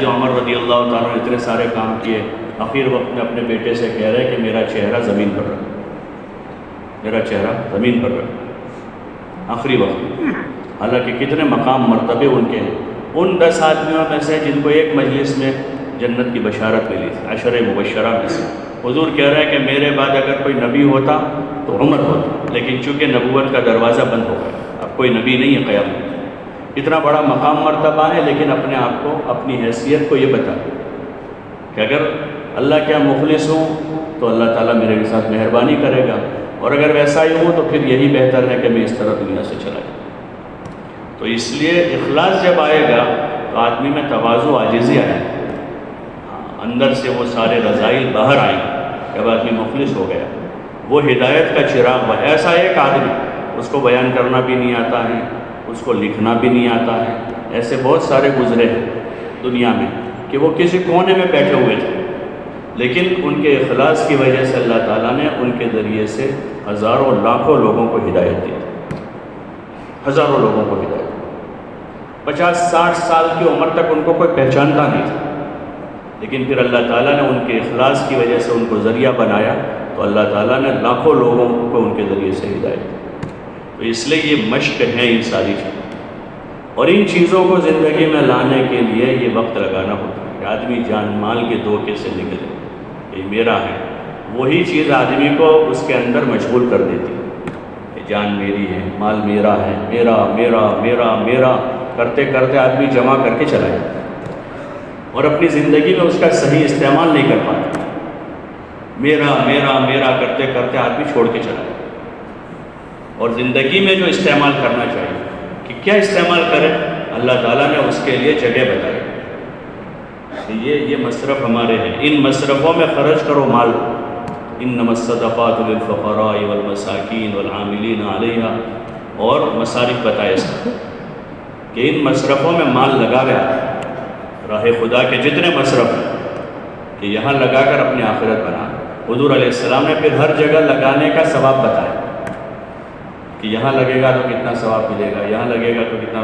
جو عمر رضی اللہ تعالیٰ نے اتنے سارے کام کیے، آخر وقت میں اپنے بیٹے سے کہہ رہے کہ میرا چہرہ زمین پر رکھ، میرا چہرہ زمین پر رکھ، آخری وقت میں. حالانکہ کتنے مقام مرتبے ان کے ہیں. ان 10 آدمیوں میں سے جن کو ایک مجلس میں جنت کی بشارت ملی تھی، 10 مبشرہ میں سے، حضور کہہ رہے ہیں کہ میرے بعد اگر کوئی نبی ہوتا تو عمر ہوتا، لیکن چونکہ نبوت کا دروازہ بند ہو گیا، اب کوئی نبی نہیں ہے قیامت. اتنا بڑا مقام مرتبہ ہے، لیکن اپنے آپ کو، اپنی حیثیت کو یہ بتا کہ اگر اللہ کیا مخلص ہوں تو اللہ تعالیٰ میرے ساتھ مہربانی کرے گا، اور اگر ویسا ہی ہوں تو پھر یہی بہتر ہے کہ میں اس طرح دنیا سے چلا جاؤں. تو اس لیے اخلاص جب آئے گا تو آدمی میں تواضع عاجزی آئے گی، اندر سے وہ سارے رذائل باہر آئیں گے جب آدمی مخلص ہو گیا. وہ ہدایت کا چراغ ہے. ایسا ایک آدمی اس کو بیان کرنا بھی نہیں آتا ہے، اس کو لکھنا بھی نہیں آتا ہے، ایسے بہت سارے گزرے ہیں دنیا میں کہ وہ کسی کونے میں بیٹھے ہوئے تھے، لیکن ان کے اخلاص کی وجہ سے اللہ تعالیٰ نے ان کے ذریعے سے ہزاروں لاکھوں لوگوں کو ہدایت دی، ہزاروں لوگوں کو ہدایت. 50-60 سال کی عمر تک ان کو کوئی پہچانتا نہیں تھا، لیکن پھر اللہ تعالیٰ نے ان کے اخلاص کی وجہ سے ان کو ذریعہ بنایا، تو اللہ تعالیٰ نے لاکھوں لوگوں کو ان کے ذریعے سے ہدایت دی. تو اس لیے یہ مشق ہے ان ساری چیزیں، اور ان چیزوں کو زندگی میں لانے کے لیے یہ وقت لگانا ہوتا ہے کہ آدمی جان مال کے دھوکے سے نکلے، یہ میرا ہے. وہی چیز آدمی کو اس کے اندر مشغول کر دیتی ہے کہ جان میری ہے، مال میرا ہے، میرا میرا میرا میرا کرتے کرتے آدمی جمع کر کے چلا جاتا ہے، اور اپنی زندگی میں اس کا صحیح استعمال نہیں کر پاتا. میرا میرا میرا کرتے کرتے آدمی چھوڑ کے چلا جاتا ہے. اور زندگی میں جو استعمال کرنا چاہیے کہ کیا استعمال کریں، اللہ تعالیٰ نے اس کے لیے جگہ بتائی کہ یہ مصرف ہمارے ہیں، ان مصرفوں میں خرچ کرو مال. انما الصدقات للفقراء والمساکین والعاملین علیہا، اور مصارف بتائے اس کہ ان مصرفوں میں مال لگا گیا، راہ خدا کے جتنے مصرف ہیں کہ یہاں لگا کر اپنی آخرت بنا. حضور علیہ السلام نے پھر ہر جگہ لگانے کا ثواب بتایا کہ یہاں لگے گا تو کتنا ثواب ملے گا، یہاں لگے گا تو کتنا،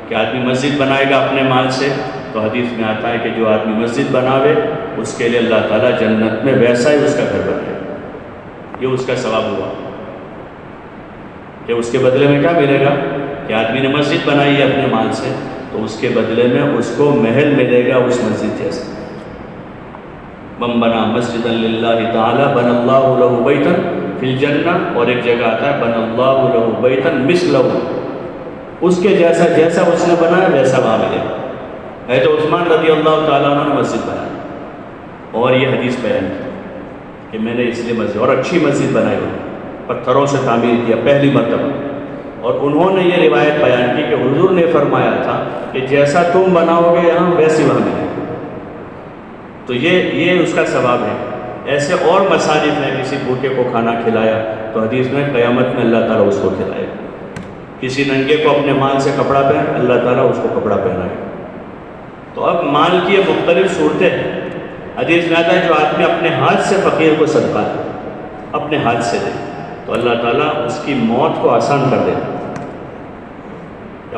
کہ آدمی مسجد بنائے گا اپنے مال سے، تو حدیث میں آتا ہے کہ جو آدمی مسجد بناوے اس کے لیے اللہ تعالیٰ جنت میں ویسا ہی اس کا گھر بنائے. یہ اس کا ثواب ہوا کہ اس کے بدلے میں کیا ملے گا کہ آدمی نے مسجد بنائی ہے اپنے مال سے تو اس کے بدلے میں اس کو محل ملے گا اس مسجد جیسا. من بنا مسجدا للہ تعالی بن اللہ لہ بیتا فی الجنہ، اور ایک جگہ آتا ہے بن اللہ لہ بیتا مثلہ، اس کے جیسا جیسا اس نے بنایا ویسا وہاں ملے گا. حضرت عثمان رضی اللہ تعالیٰ عنہ نے مسجد بنائی اور یہ حدیث بیان کی کہ میں نے اس لیے مسجد، اور اچھی مسجد بنائی ہوئی، پتھروں سے تعمیر کیا پہلی مرتبہ. اور انہوں نے یہ روایت بیان کی کہ حضور نے فرمایا تھا کہ جیسا تم بناؤ گے یہاں ویسی وہاں ملے گا. تو یہ اس کا ثواب ہے. ایسے اور مساجد میں کسی بھوکے کو کھانا کھلایا تو حدیث میں قیامت میں اللہ تعالیٰ اس کو کھلائے. کسی ننگے کو اپنے مال سے کپڑا پہن، اللہ تعالیٰ اس کو کپڑا پہنائے. تو اب مال کی یہ مختلف صورتیں ہیں. حدیث میں آتا ہے جو آدمی اپنے ہاتھ سے فقیر کو صدقہ دے، اپنے ہاتھ سے دے، تو اللہ تعالیٰ اس کی موت کو آسان کر دیتا.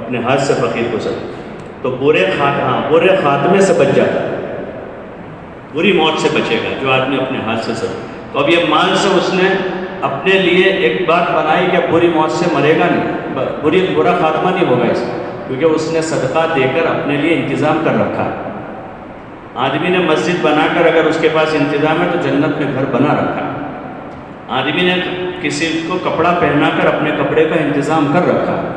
اپنے ہاتھ سے فقیر کو صدقہ تو برے خاتمے سے بچ جاتا ہے، بری موت سے بچے گا جو آدمی اپنے ہاتھ سے صدقہ. تو اب یہ مال سے اس نے اپنے لیے ایک بات بنائی کہ بری موت سے مرے گا نہیں، برا خاتمہ نہیں ہوگا اس کا، کیونکہ اس نے صدقہ دے کر اپنے لیے انتظام کر رکھا ہے. آدمی نے مسجد بنا کر اگر اس کے پاس انتظام ہے تو جنت میں گھر بنا رکھا ہے. آدمی نے کسی کو کپڑا پہنا کر اپنے کپڑے کا انتظام کر رکھا ہے.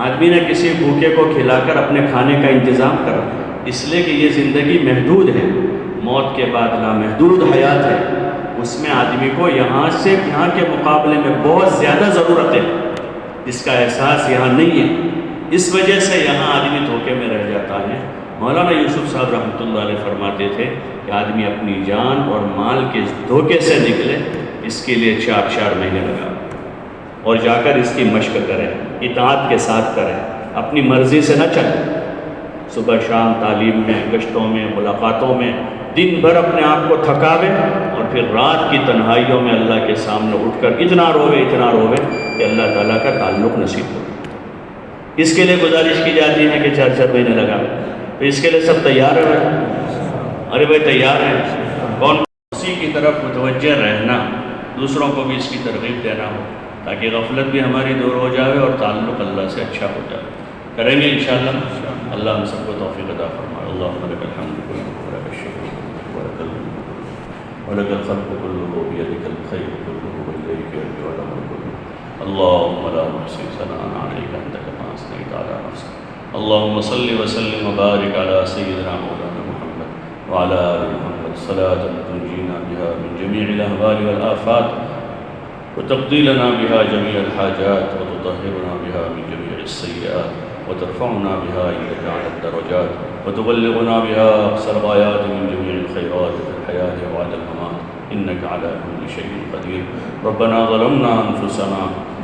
آدمی نے کسی بھوکے کو کھلا کر اپنے کھانے کا انتظام کر رکھا ہے. اس لیے کہ یہ زندگی محدود ہے، موت کے بعد لامحدود حیات ہے. اس میں آدمی کو یہاں کے مقابلے میں بہت زیادہ ضرورت ہے، جس کا احساس یہاں نہیں ہے. اس وجہ سے یہاں آدمی دھوکے میں رہ جاتا ہے. مولانا یوسف صاحب رحمۃ اللہ علیہ فرماتے تھے کہ آدمی اپنی جان اور مال کے دھوکے سے نکلے، اس کے لیے 4 مہینے لگا اور جا کر اس کی مشق کرے، اطاعت کے ساتھ کرے، اپنی مرضی سے نہ چلے. صبح شام تعلیم میں، گشتوں میں، ملاقاتوں میں دن بھر اپنے آپ کو تھکاوے اور پھر رات کی تنہائیوں میں اللہ کے سامنے اٹھ کر اتنا روے کہ اللہ تعالیٰ کا تعلق نصیب ہو. اس کے لیے گزارش کی جاتی ہے کہ 4 مہینے لگا. تو اس کے لیے سب تیار ہیں؟ ارے بھائی تیار ہیں. کون اسی کی طرف متوجہ رہنا، دوسروں کو بھی اس کی ترغیب دینا ہو تاکہ غفلت بھی ہماری دور ہو جائے اور تعلق اللہ سے اچھا ہو جائے. کریں گے انشاءاللہ. اللہ ہم سب کو توفیق عطا فرمائے. اللہم لک الحمد کلہ ولک الشکر ولک الخلق کلہ بیدک الخیر کلہ والیک یرجع الامر کلہ. اللہم لا نحصی ثناء علیک انت کما اثنیت علی نفسک. اللہم صلی وسلم وبارک علی سیدنا مولانا محمد وعلی آل محمد صلاة تنجینا بها من جمیع الاہوال والآفات وتقضی لنا بها جميع الحاجات وتطهرنا بها من جميع السیئات وترفعنا بها عندك على الدرجات وتبلغنا بها أقصى الغايات من جميع الخيرات في الحياة وبعد الممات إنك على كل شيء قدير. ربنا ظلمنا أنفسنا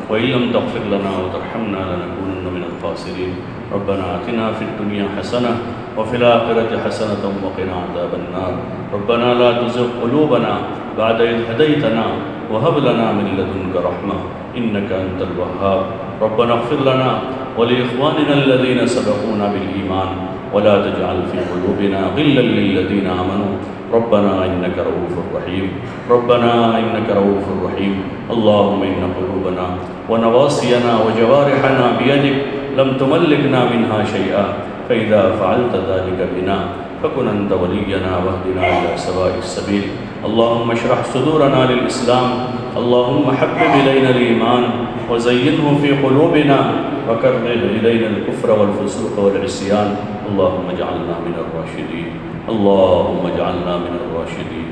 وإن لم تغفر لنا وترحمنا لنكونن من الخاسرين. ربنا آتنا في الدنيا حسنة وفي الآخرة حسنة وقنا عذاب النار. ربنا لا تزغ قلوبنا بعد إذ هديتنا وهب لنا من لدنك رحمة إنك أنت الوهاب. ربنا اغفر لنا ولإخواننا الذين سبقونا بالإيمان ولا تجعل في قلوبنا غلا للذين آمنوا ربنا إنك رؤوف رحيم. ربنا إنك رؤوف رحيم. اللهم إن قلوبنا ونواصينا وجوارحنا بيدك لم تملكنا منها شيئا فإذا فعلت ذلك بنا فكن أنت ولينا واهدنا إلى سواء السبيل. اللهم اشرح صدورنا للإسلام. اللهم حبب إلينا الإيمان وزينه في قلوبنا وكره إلينا الكفر والفسوق والعصيان. اللهم اجعلنا من الراشدين. اللهم اجعلنا من الراشدين.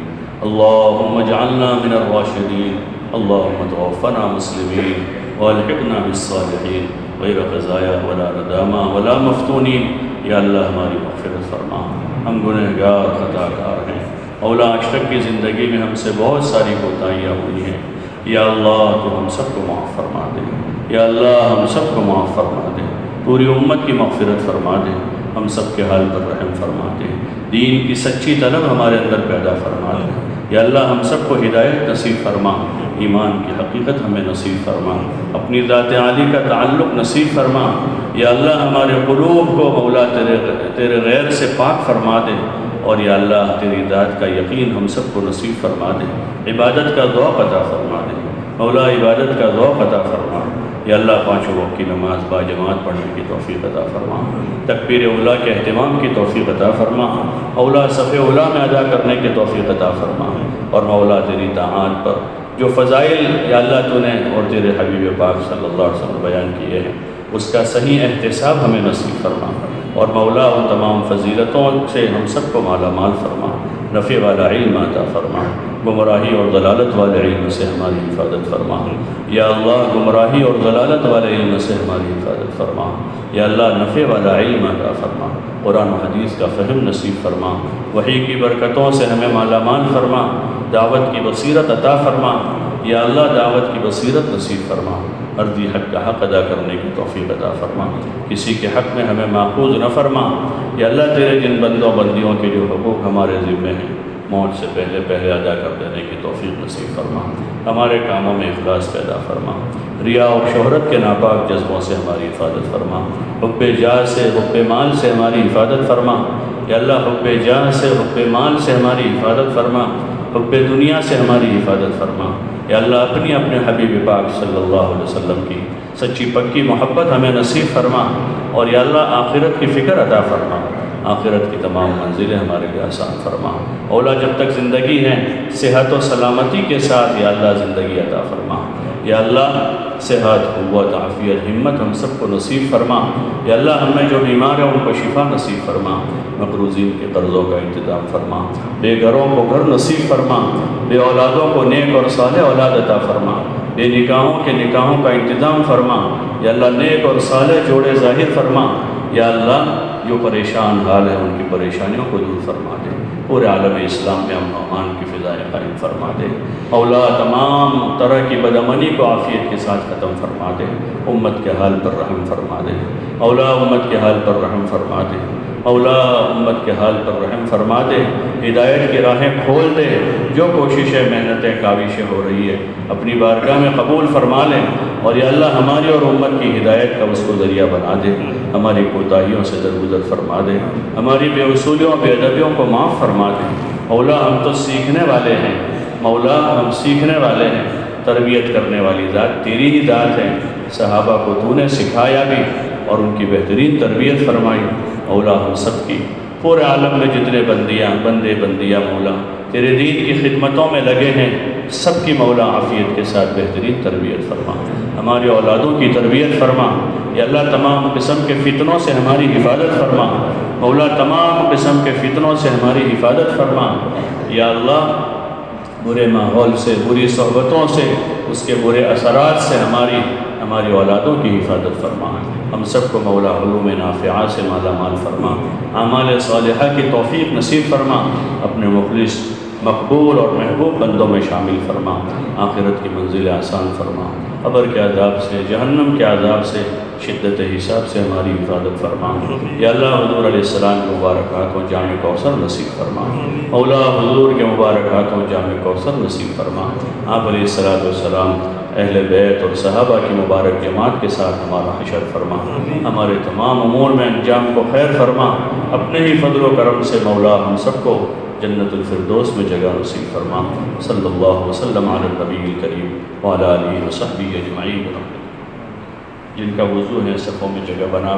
اللهم اجعلنا من الراشدين. اللهم توفنا مسلمين والحقنا بالصالحين غیر خزایا ولا ندامہ ولا مفتونین. یا اللہ ہماری مغفرت فرما. ہم گنہگار خطا کار ہیں. اولا آج تک کی زندگی میں ہم سے بہت ساری کوتاہیاں ہوئی ہیں. یا اللہ تو ہم سب کو معاف فرما دے. یا اللہ ہم سب کو معاف فرما دے. پوری امت کی مغفرت فرما دے. ہم سب کے حال پر رحم فرما دے. دین کی سچی طلب ہمارے اندر پیدا فرما دے. یا اللہ ہم سب کو ہدایت نصیب فرما. ایمان کی حقیقت ہمیں نصیب فرما. اپنی ذات عالی کا تعلق نصیب فرما. یا اللہ ہمارے قلوب کو مولا تیرے غیر سے پاک فرما دے اور یا اللہ تیری ذات کا یقین ہم سب کو نصیب فرما دے، عبادت کا ذوق عطا فرما دے مولا، عبادت کا ذوق عطا فرما یا اللہ، پانچوں وقت کی نماز با جماعت پڑھنے کی توفیق عطا فرما، تکبیر اولیٰ کے اہتمام کی توفیق عطا فرما، اولیٰ صف اولیٰ میں ادا کرنے کی توفیق عطا فرما، اور مولا تیری طاعات پر جو فضائل یا اللہ تو نے اور تیرے حبیب پاک صلی اللہ علیہ وسلم بیان کیے ہیں اس کا صحیح احتساب ہمیں نصیب فرما، اور مولا ان تمام فضیلتوں سے ہم سب کو مالا مال فرما، نفع والا علم عطا فرما، گمراہی اور ضلالت والے علم سے ہماری حفاظت فرما یا اللہ، گمراہی اور ضلالت والے علم سے ہماری حفاظت فرما یا اللہ، نفع والا علم عطا فرما، قرآن و حدیث کا فہم نصیب فرما، وحی کی برکتوں سے ہمیں مالا مال فرما، دعوت کی بصیرت عطا فرما یا اللہ، دعوت کی بصیرت نصیب فرما، عرضی حق کا حق ادا کرنے کی توفیق عطا فرما، کسی کے حق میں ہمیں ماخوذ نہ فرما یا اللہ، تیرے جن بندوں بندیوں کے جو حقوق ہمارے ذمے ہیں موت سے پہلے ادا کر دینے کی توفیق نصیب فرما، ہمارے کاموں میں اخلاص پیدا فرما، ریا اور شہرت کے ناپاک جذبوں سے ہماری حفاظت فرما، حب جاہ سے حب مال سے ہماری حفاظت فرما یا اللہ، حب جاہ سے حب مال سے ہماری حفاظت فرما، حب دنیا سے ہماری حفاظت فرما یا اللہ، اپنے حبیب پاک صلی اللہ علیہ وسلم کی سچی پکی محبت ہمیں نصیب فرما، اور یا اللہ، آخرت کی فکر عطا فرما، آخرت کی تمام منزلیں ہمارے لیے آسان فرما، اولا جب تک زندگی ہے صحت و سلامتی کے ساتھ یا اللہ زندگی عطا فرما یا اللہ، صحت، قوت، عافیت، ہمت ہم سب کو نصیب فرما یا اللہ، ہم میں جو بیمار ہیں ان کو شفا نصیب فرما، مقروضین کے قرضوں کا انتظام فرما، بے گھروں کو گھر نصیب فرما، بے اولادوں کو نیک اور صالح اولاد عطا فرما، بے نکاحوں کے نکاحوں کا انتظام فرما یا اللہ، نیک اور صالح جوڑے ظاہر فرما یا اللہ، جو پریشان حال ہیں ان کی پریشانیوں کو دور فرما دے، پورے عالم اسلام میں امن و امان کی فضائیں قائم فرما دے، اولا تمام طرح کی بدامنی کو عافیت کے ساتھ ختم فرما دے، امت کے حال پر رحم فرما دے، اولا امت کے حال پر رحم فرما دے، اولا امت کے حال پر رحم فرما دے، ہدایت کی راہیں کھول دے، جو کوششیں محنتیں کاوشیں ہو رہی ہے اپنی بارگاہ میں قبول فرما لیں، اور یا اللہ، ہماری اور امت کی ہدایت کا اس کو ذریعہ بنا دے، ہماری کوتاہیوں سے درگزر فرما دے، ہماری بے اصولیوں بے ادبیوں کو معاف فرما دے، مولا ہم تو سیکھنے والے ہیں، مولا ہم سیکھنے والے ہیں، تربیت کرنے والی ذات تیری ہی ذات ہے، صحابہ کو تو نے سکھایا بھی اور ان کی بہترین تربیت فرمائی، مولا ہم سب کی پورے عالم میں جتنے بندیاں مولا تیرے دین کی خدمتوں میں لگے ہیں سب کی مولا عافیت کے ساتھ بہترین تربیت فرما، ہماری اولادوں کی تربیت فرما یا اللہ، تمام قسم کے فتنوں سے ہماری حفاظت فرما، مولا تمام قسم کے فتنوں سے ہماری حفاظت فرما یا اللہ، برے ماحول سے، بری صحبتوں سے، اس کے برے اثرات سے ہماری اولادوں کی حفاظت فرما، ہم سب کو مولا علوم نافعہ سے مالا مال فرما، اعمال صالحہ کی توفیق نصیب فرما، اپنے مخلص مقبول اور محبوب بندوں میں شامل فرما، آخرت کی منزل آسان فرما، قبر کے عذاب سے، جہنم کے عذاب سے، شدت حساب سے ہماری حفاظت فرما یا اللہ، حضور علیہ السلام کے مبارک ہاتھوں جامع کوثر نصیب فرما، مولا حضور کے مبارک ہاتھوں جامع کوثر نصیب فرما، آپ علیہ السلام اہل بیت اور صحابہ کی مبارک جماعت کے ساتھ ہمارا حشر فرما، ہمارے تمام امور میں انجام کو خیر فرما، اپنے ہی فضل و کرم سے مولا ہم سب کو جنت الفردوس میں جگہ نصیب فرما، صلی اللہ وسلم علی النبی الکریم وعلی آلہ وصحبہ اجمعین، جن کا وضو ہے صفوں میں جگہ بنا